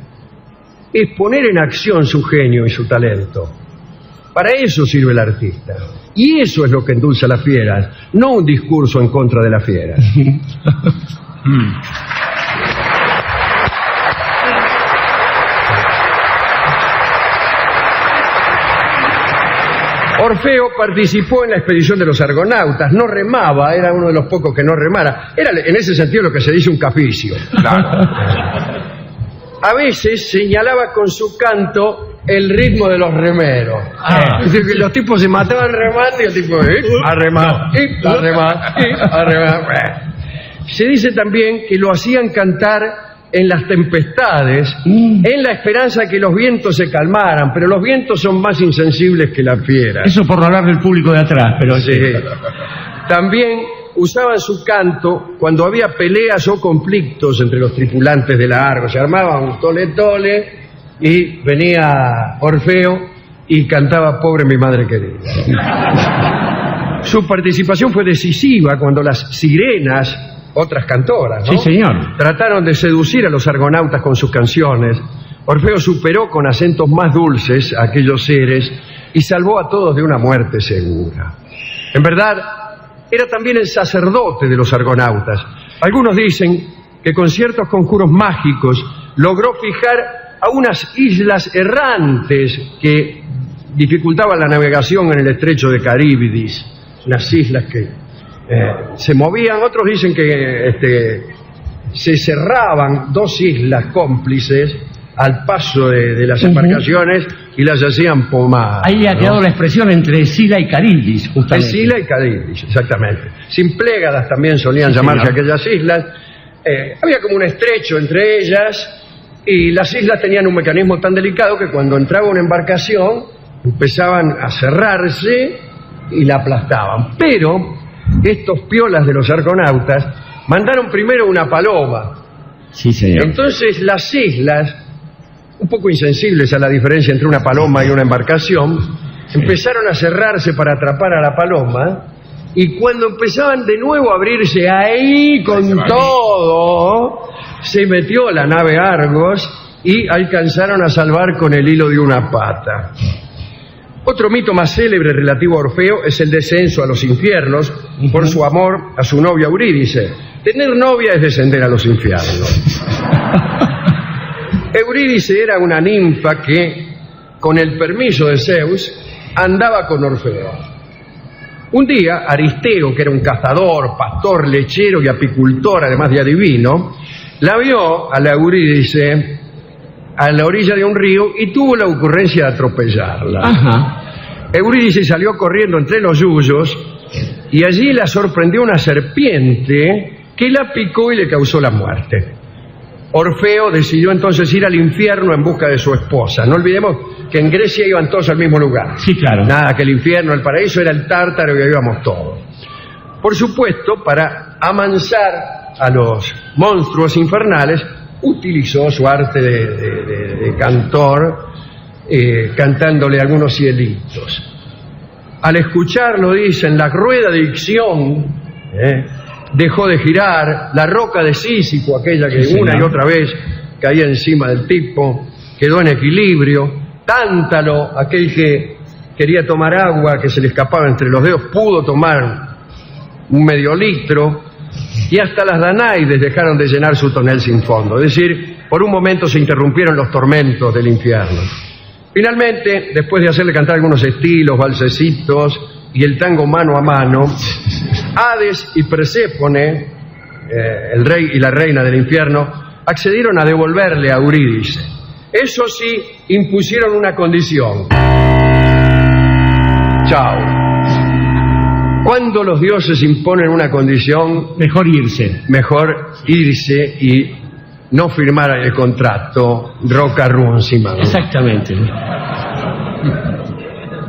es poner en acción su genio y su talento. Para eso sirve el artista. Y eso es lo que endulza a las fieras, no un discurso en contra de las fieras. Orfeo participó en la expedición de los argonautas, no remaba, era uno de los pocos que no remara. Era en ese sentido lo que se dice un caficio. Claro. A veces señalaba con su canto el ritmo de los remeros. Es decir, que los tipos se mataban remando y el tipo a remar, a remar, a remar. Se dice también que lo hacían cantar en las tempestades, en la esperanza de que los vientos se calmaran, pero los vientos son más insensibles que las fieras. Eso por no hablar del público de atrás, pero... Sí. También usaban su canto cuando había peleas o conflictos entre los tripulantes de la Argo. Se armaba un tole-tole y venía Orfeo y cantaba Pobre mi madre querida. Su participación fue decisiva cuando las sirenas, otras cantoras, ¿no?, Sí, señor. trataron de seducir a los argonautas con sus canciones. Orfeo superó con acentos más dulces a aquellos seres y salvó a todos de una muerte segura. En verdad, era también el sacerdote de los argonautas. Algunos dicen que con ciertos conjuros mágicos logró fijar a unas islas errantes que dificultaban la navegación en el estrecho de Caríbidis, unas islas que se movían. Otros dicen que se cerraban dos islas cómplices al paso de las embarcaciones y las hacían pomar. Ahí ha quedado la expresión entre Sila y Caribdis, justamente. Sila y Caríbidis, exactamente. Simplégadas también solían llamarse aquellas islas. Había como un estrecho entre ellas y las islas tenían un mecanismo tan delicado que cuando entraba una embarcación empezaban a cerrarse y la aplastaban. Pero estos piolas de los argonautas mandaron primero una paloma. Sí, señor. Entonces las islas, un poco insensibles a la diferencia entre una paloma y una embarcación, empezaron a cerrarse para atrapar a la paloma, y cuando empezaban de nuevo a abrirse ahí con todo, se metió la nave Argos y alcanzaron a salvar con el hilo de una pata. Otro mito más célebre relativo a Orfeo es el descenso a los infiernos por su amor a su novia Eurídice. Tener novia es descender a los infiernos. Eurídice era una ninfa que, con el permiso de Zeus, andaba con Orfeo. Un día, Aristeo, que era un cazador, pastor, lechero y apicultor, además de adivino, la vio a la Eurídice a la orilla de un río y tuvo la ocurrencia de atropellarla. Ajá. Eurídice salió corriendo entre los yuyos y allí la sorprendió una serpiente que la picó y le causó la muerte. Orfeo decidió entonces ir al infierno en busca de su esposa. No olvidemos que en Grecia iban todos al mismo lugar. Sí, claro. Nada, que el infierno, el paraíso era el Tártaro y ahí íbamos todos. Por supuesto, para amansar a los monstruos infernales, utilizó su arte de cantor, cantándole algunos cielitos. Al escucharlo, dicen, la rueda de Ixión dejó de girar, la roca de Sísifo, aquella que una y otra vez caía encima del tipo, quedó en equilibrio. Tántalo, aquel que quería tomar agua que se le escapaba entre los dedos, pudo tomar un medio litro, y hasta las Danaides dejaron de llenar su tonel sin fondo. Es decir, por un momento se interrumpieron los tormentos del infierno. Finalmente, después de hacerle cantar algunos estilos, valsecitos y el tango mano a mano, Hades y Perséfone, el rey y la reina del infierno, accedieron a devolverle a Eurídice. Eso sí, impusieron una condición. Chao. Cuando los dioses imponen una condición, Mejor irse y no firmar el contrato roca runcima. Exactamente.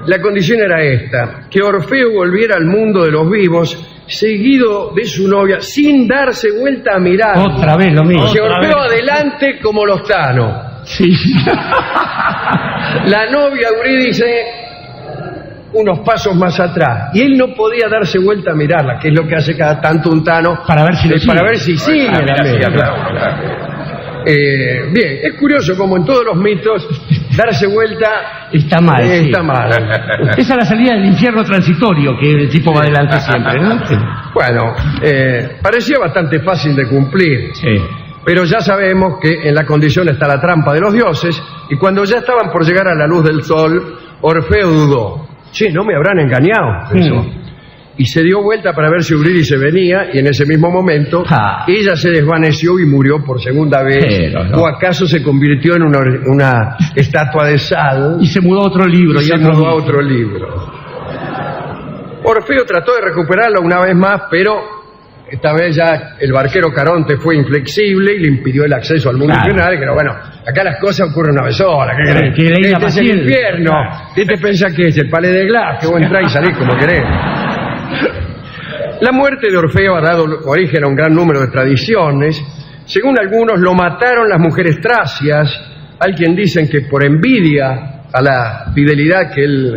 La condición era esta: que Orfeo volviera al mundo de los vivos seguido de su novia sin darse vuelta a mirar. Otra vez lo mismo. Que Orfeo adelante como los Thanos. Sí. La novia Eurídice unos pasos más atrás, y él no podía darse vuelta a mirarla, que es lo que hace cada tanto un Tano, para ver si sigue la media. Bien, es curioso como en todos los mitos darse vuelta está mal. Está sí. mal. Esa es la salida del infierno transitorio, que el tipo va adelante siempre, ¿no? Sí. Bueno, parecía bastante fácil de cumplir. Sí. Pero ya sabemos que en la condición está la trampa de los dioses, y cuando ya estaban por llegar a la luz del sol, Orfeo dudó. Che, ¿no me habrán engañado? Pensó. Y se dio vuelta para ver si Eurídice venía, y en ese mismo momento ella se desvaneció y murió por segunda vez. No. ¿O acaso se convirtió en una estatua de sal? Y se mudó a otro libro. Y se mudó a otro libro. Orfeo trató de recuperarlo una vez más, pero esta vez ya el barquero Caronte fue inflexible y le impidió el acceso al mundo infernal. Pero bueno, acá las cosas ocurren una vez sola. ¿Qué querés? Este es el infierno. ¿Qué te pensás que es? El Palais de Glace, que vos entrás y salís como querés. La muerte de Orfeo ha dado origen a un gran número de tradiciones. Según algunos, lo mataron las mujeres tracias. Hay quien dicen que por envidia a la fidelidad que él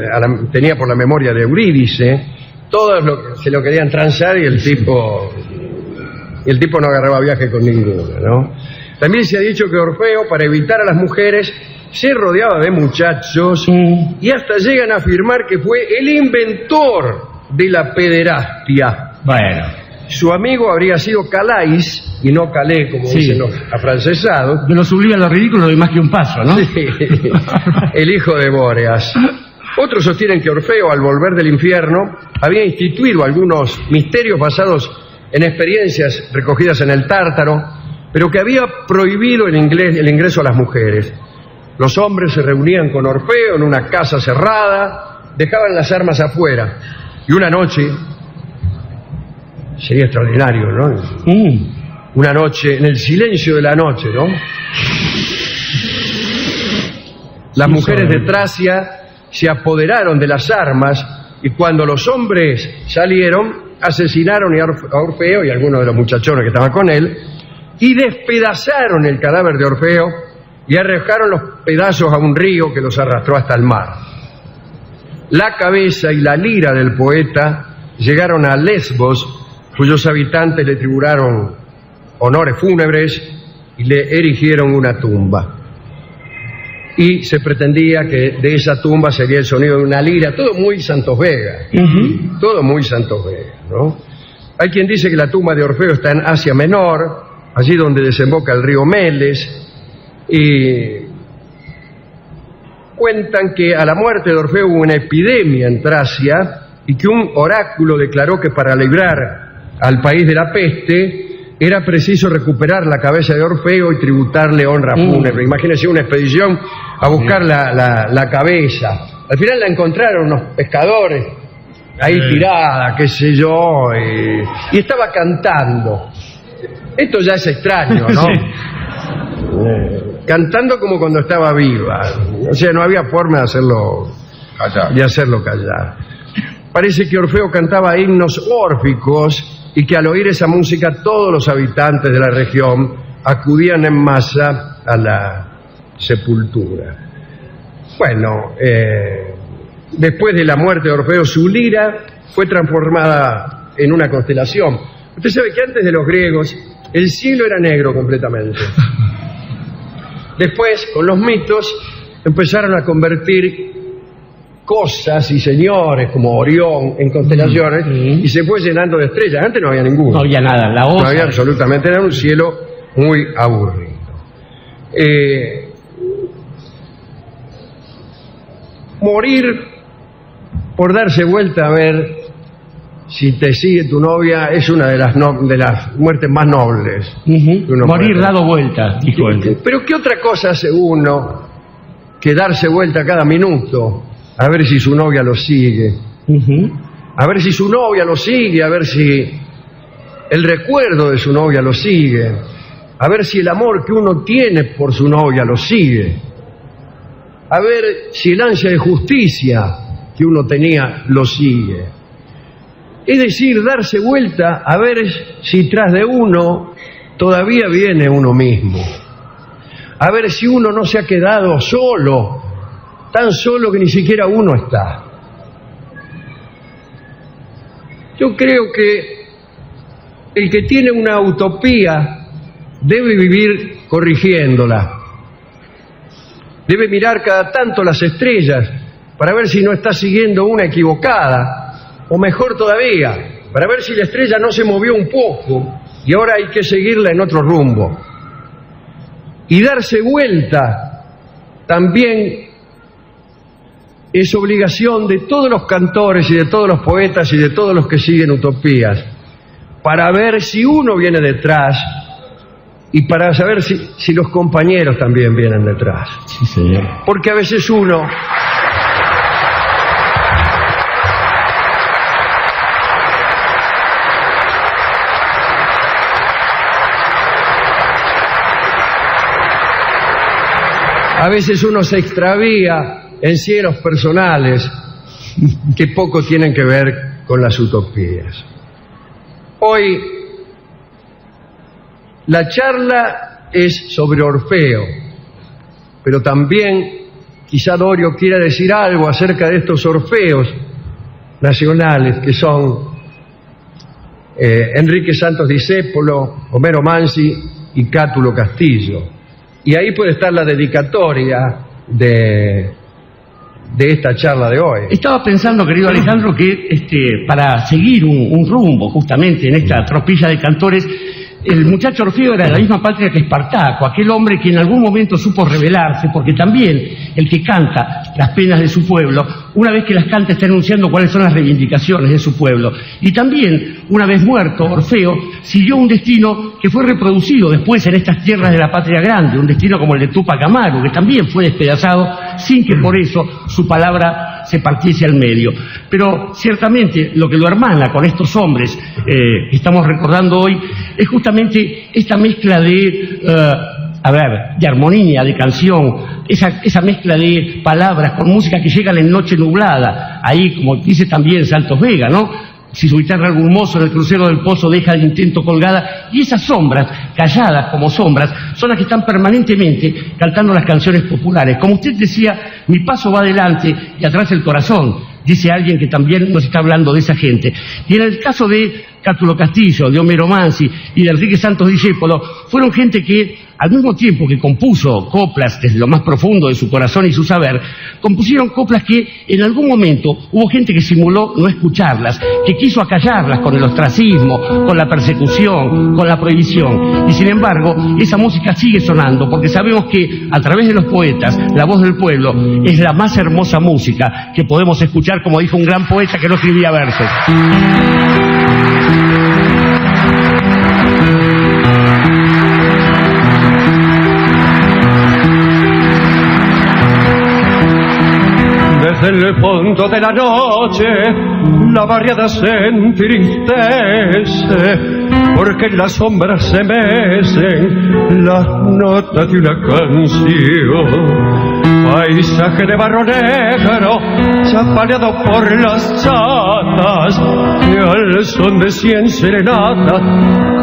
tenía por la memoria de Eurídice, todos se lo querían transar y el tipo no agarraba viaje con ninguno, ¿no? También se ha dicho que Orfeo, para evitar a las mujeres, se rodeaba de muchachos y hasta llegan a afirmar que fue el inventor de la pederastia. Bueno. Su amigo habría sido Calais y no Calais, como dicen los afrancesados. De lo sublime a lo ridículo no hay más que un paso, ¿no? Sí, el hijo de Bóreas. Otros sostienen que Orfeo, al volver del infierno, había instituido algunos misterios basados en experiencias recogidas en el Tártaro, pero que había prohibido el ingreso a las mujeres. Los hombres se reunían con Orfeo en una casa cerrada, dejaban las armas afuera, y una noche, sería extraordinario, ¿no? Una noche, en el silencio de la noche, ¿no? Las mujeres de Tracia se apoderaron de las armas y cuando los hombres salieron, asesinaron a Orfeo y a algunos de los muchachones que estaban con él y despedazaron el cadáver de Orfeo y arrojaron los pedazos a un río que los arrastró hasta el mar. La cabeza y la lira del poeta llegaron a Lesbos, cuyos habitantes le tributaron honores fúnebres y le erigieron una tumba. Y se pretendía que de esa tumba sería el sonido de una lira, todo muy Santos Vega, todo muy Santos Vega, ¿no? Hay quien dice que la tumba de Orfeo está en Asia Menor, allí donde desemboca el río Meles, y cuentan que a la muerte de Orfeo hubo una epidemia en Tracia y que un oráculo declaró que para librar al país de la peste era preciso recuperar la cabeza de Orfeo y tributarle honra fúnebre. Imagínense una expedición a buscar la cabeza. Al final la encontraron unos pescadores ahí tirada, qué sé yo, y estaba cantando. Esto ya es extraño, ¿no? Cantando como cuando estaba viva. O sea, no había forma de hacerlo callar. Parece que Orfeo cantaba himnos órficos y que al oír esa música todos los habitantes de la región acudían en masa a la sepultura. Bueno, después de la muerte de Orfeo, su lira fue transformada en una constelación. Usted sabe que antes de los griegos el cielo era negro completamente. Después, con los mitos, empezaron a convertir cosas y señores como Orión en constelaciones y se fue llenando de estrellas. Antes no había ninguna. No había nada, no había absolutamente, era un cielo muy aburrido. Morir por darse vuelta a ver si te sigue tu novia es una de las muertes más nobles. Morir dado vuelta, dijo él. Pero ¿qué otra cosa hace uno que darse vuelta cada minuto? A ver si su novia lo sigue. A ver si su novia lo sigue, a ver si el recuerdo de su novia lo sigue. A ver si el amor que uno tiene por su novia lo sigue. A ver si el ansia de justicia que uno tenía lo sigue. Es decir, darse vuelta a ver si tras de uno todavía viene uno mismo. A ver si uno no se ha quedado solo, tan solo que ni siquiera uno está. Yo creo que el que tiene una utopía debe vivir corrigiéndola. Debe mirar cada tanto las estrellas para ver si no está siguiendo una equivocada, o mejor todavía, para ver si la estrella no se movió un poco y ahora hay que seguirla en otro rumbo. Y darse vuelta también es obligación de todos los cantores y de todos los poetas y de todos los que siguen utopías, para ver si uno viene detrás y para saber si los compañeros también vienen detrás. Sí, señor. Porque a veces uno... A veces uno se extravía en cielos personales que poco tienen que ver con las utopías. Hoy la charla es sobre Orfeo, pero también quizá Dorio quiera decir algo acerca de estos Orfeos nacionales que son Enrique Santos Discépolo, Homero Mansi y Cátulo Castillo. Y ahí puede estar la dedicatoria de esta charla de hoy. Estaba pensando, querido Alejandro, que para seguir un rumbo justamente en esta tropilla de cantores, el muchacho Orfeo era de la misma patria que Espartaco, aquel hombre que en algún momento supo rebelarse, porque también el que canta las penas de su pueblo, una vez que las canta está enunciando cuáles son las reivindicaciones de su pueblo. Y también, una vez muerto, Orfeo siguió un destino que fue reproducido después en estas tierras de la patria grande, un destino como el de Túpac Amaru, que también fue despedazado sin que por eso su palabra se partiese al medio. Pero ciertamente lo que lo hermana con estos hombres que estamos recordando hoy es justamente esta mezcla de armonía, de canción, esa mezcla de palabras con música que llegan en noche nublada, ahí como dice también Santos Vega, ¿no? Si su guitarra algún mozo en el crucero del pozo deja el intento colgada, y esas sombras, calladas como sombras, son las que están permanentemente cantando las canciones populares. Como usted decía, mi paso va adelante y atrás el corazón, dice alguien que también nos está hablando de esa gente. Y en el caso de Cátulo Castillo, de Homero Mansi y de Enrique Santos Discépolo, fueron gente que, al mismo tiempo que compuso coplas desde lo más profundo de su corazón y su saber, compusieron coplas que en algún momento hubo gente que simuló no escucharlas, que quiso acallarlas con el ostracismo, con la persecución, con la prohibición. Y sin embargo, esa música sigue sonando, porque sabemos que a través de los poetas, la voz del pueblo es la más hermosa música que podemos escuchar, como dijo un gran poeta que no escribía versos. Desde el fondo de la noche la barriada se entristece, porque en las sombras se mecen las notas de una canción. Paisaje de barro negro, chapaleado por las chatas, que al son de 100 serenatas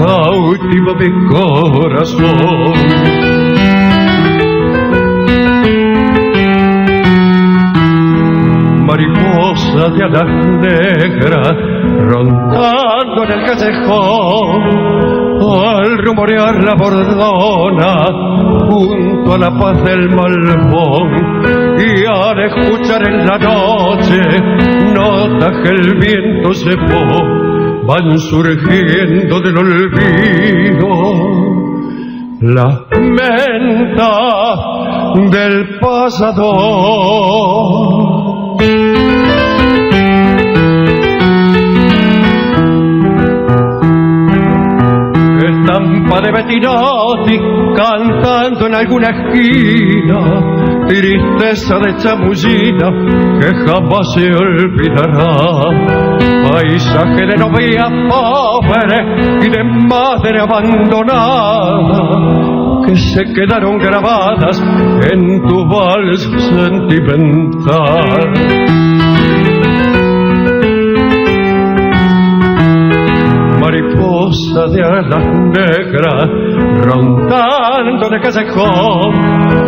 cautiva mi corazón. Mariposa de alas negras rondando en el callejón, al rumorear la bordona junto a la paz del Malbón, y al escuchar en la noche notas que el viento se van surgiendo del olvido, las mentas del pasado. Estampa de Bettinotti cantando en alguna esquina, tristeza de chamullina que jamás se olvidará. Paisaje de novia pobre y de madre abandonada, que se quedaron grabadas en tu vals sentimental. Mariposa de alas negras rondando de callejón,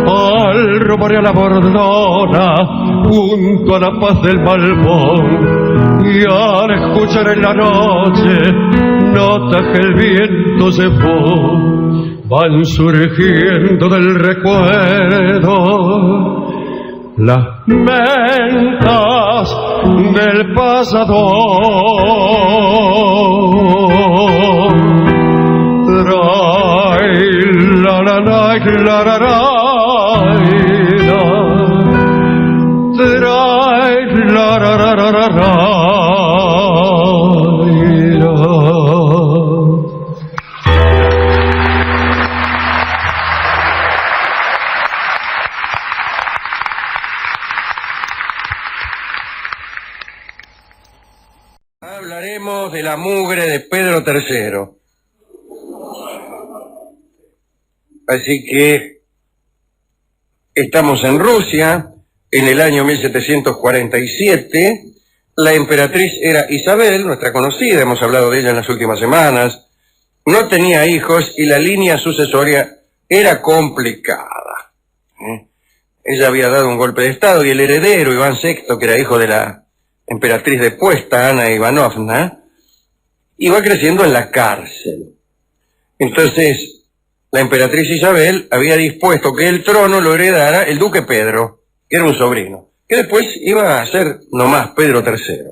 al rumorear la bordona junto a la paz del Malbón, y al escuchar en la noche notas que el viento se van surgiendo del recuerdo, las mentas del pasado. Trai la la la la la la, trai la la la la la la. Hablaremos de la mugre de Pedro III. Así que estamos en Rusia, en el año 1747, La emperatriz era Isabel, nuestra conocida, hemos hablado de ella en las últimas semanas. No tenía hijos y la línea sucesoria era complicada. Ella había dado un golpe de estado y el heredero, Iván VI, que era hijo de la emperatriz depuesta, Ana Ivanovna, iba creciendo en la cárcel. Entonces, la emperatriz Isabel había dispuesto que el trono lo heredara el duque Pedro, que era un sobrino, que después iba a ser nomás Pedro III.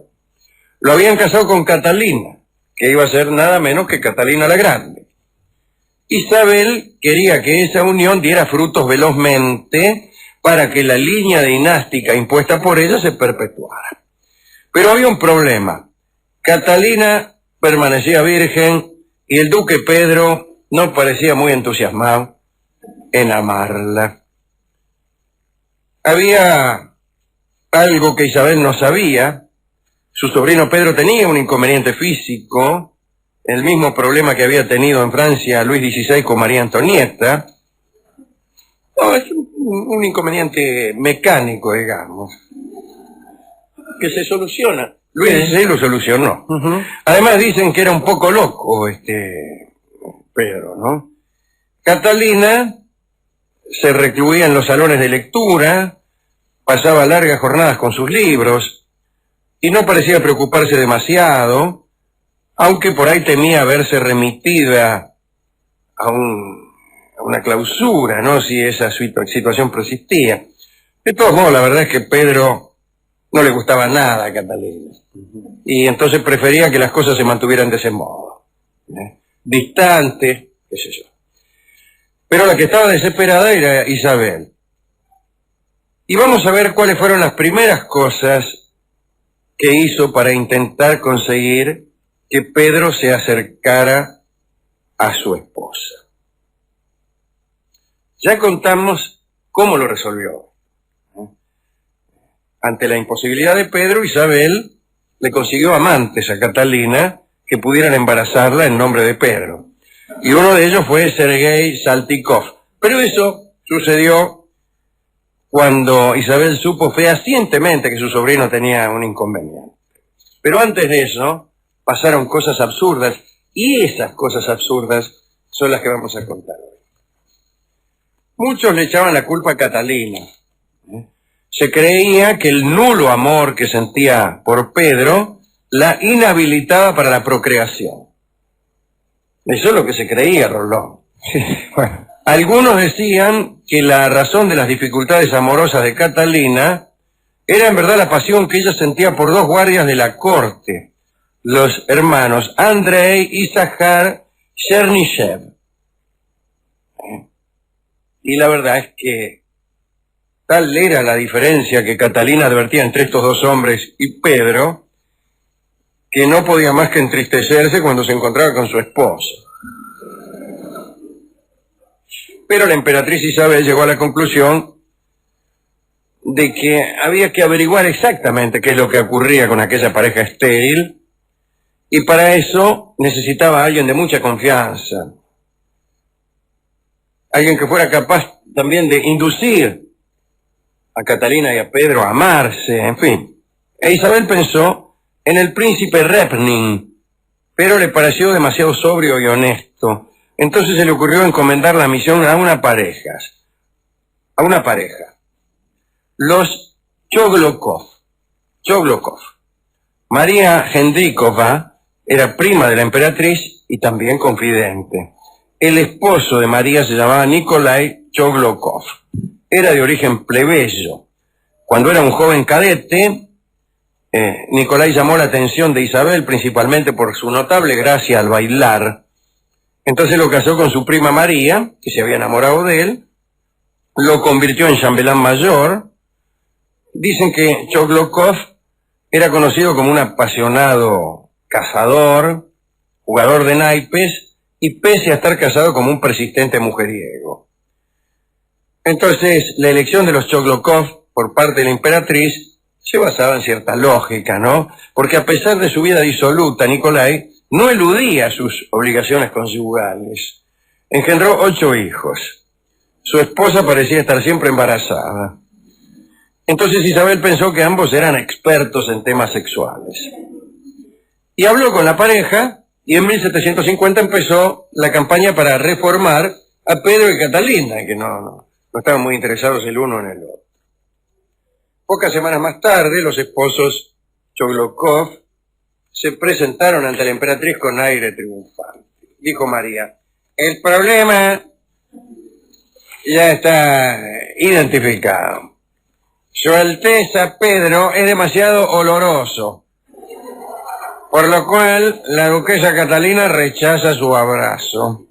Lo habían casado con Catalina, que iba a ser nada menos que Catalina la Grande. Isabel quería que esa unión diera frutos velozmente para que la línea dinástica impuesta por ella se perpetuara. Pero había un problema. Catalina permanecía virgen y el duque Pedro no parecía muy entusiasmado en amarla. Había algo que Isabel no sabía. Su sobrino Pedro tenía un inconveniente físico, el mismo problema que había tenido en Francia Luis XVI con María Antonieta. No, es un inconveniente mecánico, digamos, que se soluciona. Luis XVI lo solucionó. Además dicen que era un poco loco Pedro, ¿no? Catalina se recluía en los salones de lectura, pasaba largas jornadas con sus libros y no parecía preocuparse demasiado, aunque por ahí temía verse remitida a una clausura, ¿no? Si esa situación persistía. De todos modos, la verdad es que Pedro no le gustaba nada a Catalina. Y entonces prefería que las cosas se mantuvieran de ese modo. Distante, qué sé yo. Pero la que estaba desesperada era Isabel. Y vamos a ver cuáles fueron las primeras cosas que hizo para intentar conseguir que Pedro se acercara a su esposa. Ya contamos cómo lo resolvió. Ante la imposibilidad de Pedro, Isabel le consiguió amantes a Catalina que pudieran embarazarla en nombre de Pedro. Y uno de ellos fue Sergei Saltykov. Pero eso sucedió cuando Isabel supo fehacientemente que su sobrino tenía un inconveniente. Pero antes de eso, pasaron cosas absurdas, y esas cosas absurdas son las que vamos a contar hoy. Muchos le echaban la culpa a Catalina. Se creía que el nulo amor que sentía por Pedro la inhabilitaba para la procreación. Eso es lo que se creía, Rolón. Bueno, algunos decían que la razón de las dificultades amorosas de Catalina era en verdad la pasión que ella sentía por dos guardias de la corte, los hermanos Andrei y Zahar Chernichev. Y la verdad es que tal era la diferencia que Catalina advertía entre estos dos hombres y Pedro, que no podía más que entristecerse cuando se encontraba con su esposa. Pero la emperatriz Isabel llegó a la conclusión de que había que averiguar exactamente qué es lo que ocurría con aquella pareja estéril, y para eso necesitaba a alguien de mucha confianza, alguien que fuera capaz también de inducir a Catalina y a Pedro a amarse, en fin. E Isabel pensó en el príncipe Repnin, pero le pareció demasiado sobrio y honesto. Entonces se le ocurrió encomendar la misión a una pareja. Los Choglokov. María Hendrikova era prima de la emperatriz y también confidente. El esposo de María se llamaba Nikolai Choglokov. Era de origen plebeyo. Cuando era un joven cadete, Nikolai llamó la atención de Isabel principalmente por su notable gracia al bailar. Entonces lo casó con su prima María, que se había enamorado de él, lo convirtió en chambelán mayor. Dicen que Choglokov era conocido como un apasionado cazador, jugador de naipes, y pese a estar casado como un persistente mujeriego. Entonces, la elección de los Choglokov por parte de la emperatriz se basaba en cierta lógica, ¿no? Porque a pesar de su vida disoluta, Nikolai no eludía sus obligaciones conyugales. Engendró 8 hijos. Su esposa parecía estar siempre embarazada. Entonces Isabel pensó que ambos eran expertos en temas sexuales. Y habló con la pareja, y en 1750 empezó la campaña para reformar a Pedro y Catalina, que no estaban muy interesados el uno en el otro. Pocas semanas más tarde, los esposos Choglokov se presentaron ante la emperatriz con aire triunfante. Dijo María: el problema ya está identificado. Su Alteza Pedro es demasiado oloroso, por lo cual la duquesa Catalina rechaza su abrazo.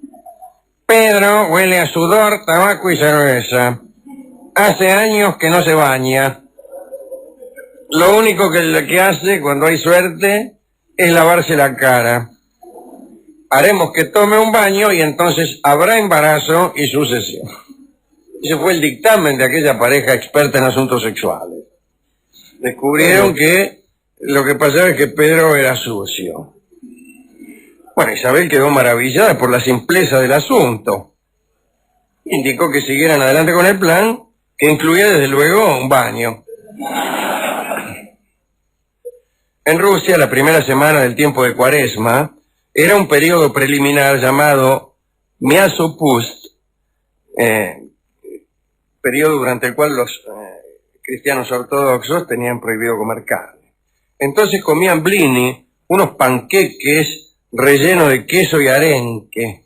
Pedro huele a sudor, tabaco y cerveza. Hace años que no se baña. Lo único que hace cuando hay suerte es lavarse la cara. Haremos que tome un baño y entonces habrá embarazo y sucesión. Ese fue el dictamen de aquella pareja experta en asuntos sexuales. Descubrieron que lo que pasaba es que Pedro era sucio. Bueno, Isabel quedó maravillada por la simpleza del asunto. Indicó que siguieran adelante con el plan, que incluía desde luego un baño. En Rusia, la primera semana del tiempo de Cuaresma era un periodo preliminar llamado Miasopust, periodo durante el cual los cristianos ortodoxos tenían prohibido comer carne. Entonces comían blini, unos panqueques rellenos de queso y arenque.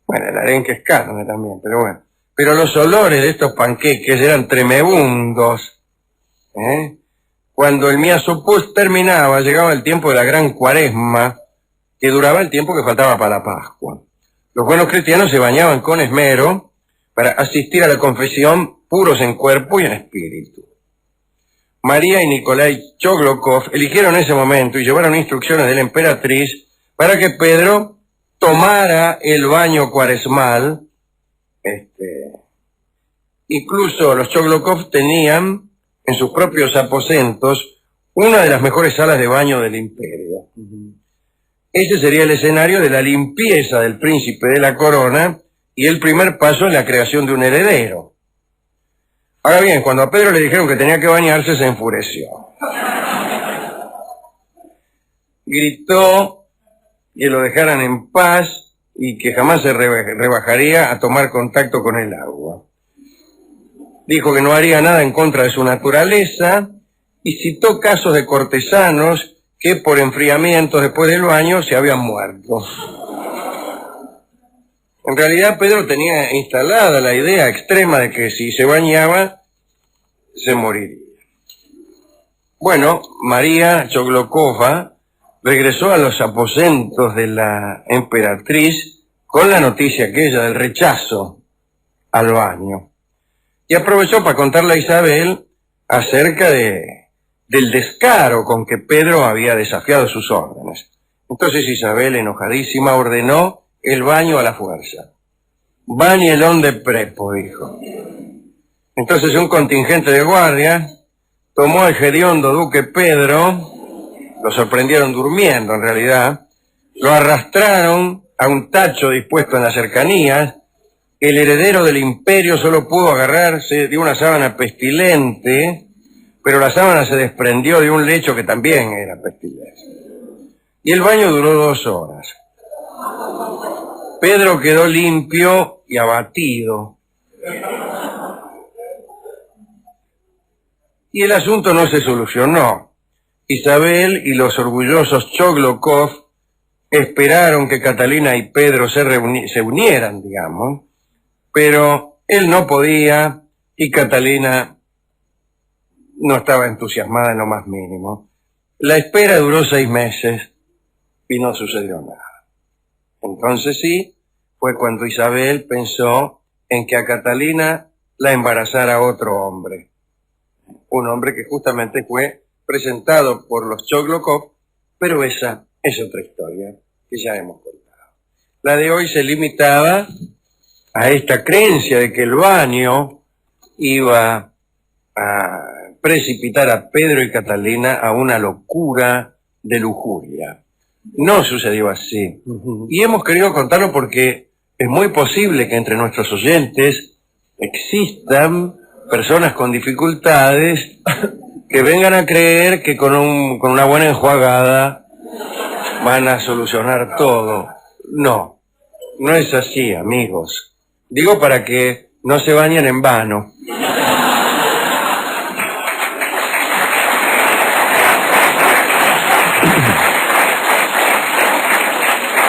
Bueno, el arenque es carne también, pero bueno. Pero los olores de estos panqueques eran tremebundos. Cuando el Miasopust terminaba, llegaba el tiempo de la gran Cuaresma, que duraba el tiempo que faltaba para la Pascua. Los buenos cristianos se bañaban con esmero para asistir a la confesión puros en cuerpo y en espíritu. María y Nikolai Choglokov eligieron ese momento y llevaron instrucciones de la emperatriz para que Pedro tomara el baño cuaresmal. Incluso los Choglokov tenían en sus propios aposentos una de las mejores salas de baño del imperio. Ese sería el escenario de la limpieza del príncipe de la corona y el primer paso en la creación de un heredero. Ahora bien, cuando a Pedro le dijeron que tenía que bañarse, se enfureció. Gritó que lo dejaran en paz y que jamás se rebajaría a tomar contacto con el agua. Dijo que no haría nada en contra de su naturaleza y citó casos de cortesanos que por enfriamiento después del baño se habían muerto. En realidad Pedro tenía instalada la idea extrema de que si se bañaba, se moriría. Bueno, María Choglokova regresó a los aposentos de la emperatriz con la noticia aquella del rechazo al baño. Y aprovechó para contarle a Isabel acerca del descaro con que Pedro había desafiado sus órdenes. Entonces Isabel, enojadísima, ordenó el baño a la fuerza. Bañelón de prepo, dijo. Entonces un contingente de guardia tomó al hediondo duque Pedro, lo sorprendieron durmiendo en realidad, lo arrastraron a un tacho dispuesto en las cercanías. El heredero del imperio solo pudo agarrarse de una sábana pestilente, pero la sábana se desprendió de un lecho que también era pestilente. Y el baño duró 2 horas. Pedro quedó limpio y abatido. Y el asunto no se solucionó. Isabel y los orgullosos Choglokov esperaron que Catalina y Pedro se unieran, digamos, pero él no podía y Catalina no estaba entusiasmada en lo más mínimo. La espera duró 6 meses y no sucedió nada. Entonces sí, fue cuando Isabel pensó en que a Catalina la embarazara otro hombre. Un hombre que justamente fue presentado por los Choglokov, pero esa es otra historia que ya hemos contado. La de hoy se limitaba a esta creencia de que el baño iba a precipitar a Pedro y Catalina a una locura de lujuria. No sucedió así. Y hemos querido contarlo porque es muy posible que entre nuestros oyentes existan personas con dificultades que vengan a creer que con una buena enjuagada van a solucionar todo. No, no es así, amigos. Digo para que no se bañen en vano.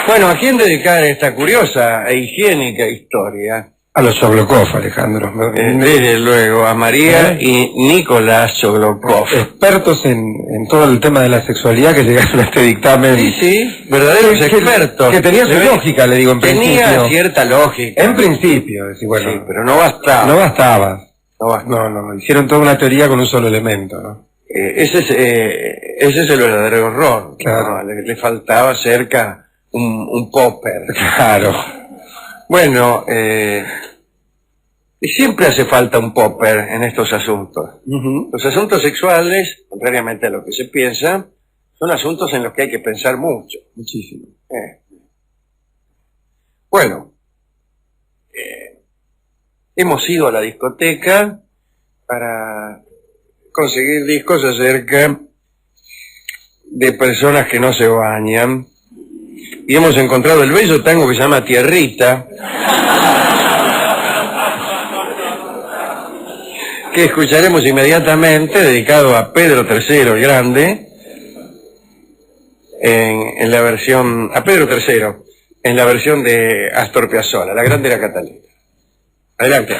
Bueno, ¿a quién dedicar esta curiosa e higiénica historia? A los Choglokov, Alejandro. Desde luego, a María y Nicolás Choglokov. Expertos en todo el tema de la sexualidad que llegaron a este dictamen. Sí, verdaderos expertos. Que tenía su lógica, le digo, en principio. Tenía cierta lógica. En principio, bueno. Sí, pero no bastaba. No bastaba. No bastaba. No, hicieron toda una teoría con un solo elemento, ¿no? Ese es el verdadero error. Claro. ¿No? Le faltaba cerca un popper. Claro. Bueno, siempre hace falta un popper en estos asuntos. Los asuntos sexuales, contrariamente a lo que se piensa, son asuntos en los que hay que pensar mucho. Muchísimo. Bueno, hemos ido a la discoteca para conseguir discos acerca de personas que no se bañan. Y hemos encontrado el bello tango que se llama Tierrita, que escucharemos inmediatamente, dedicado a Pedro III el Grande, en la versión, a Pedro III, en la versión de Astor Piazzolla, La Grande era Catalina. Adelante.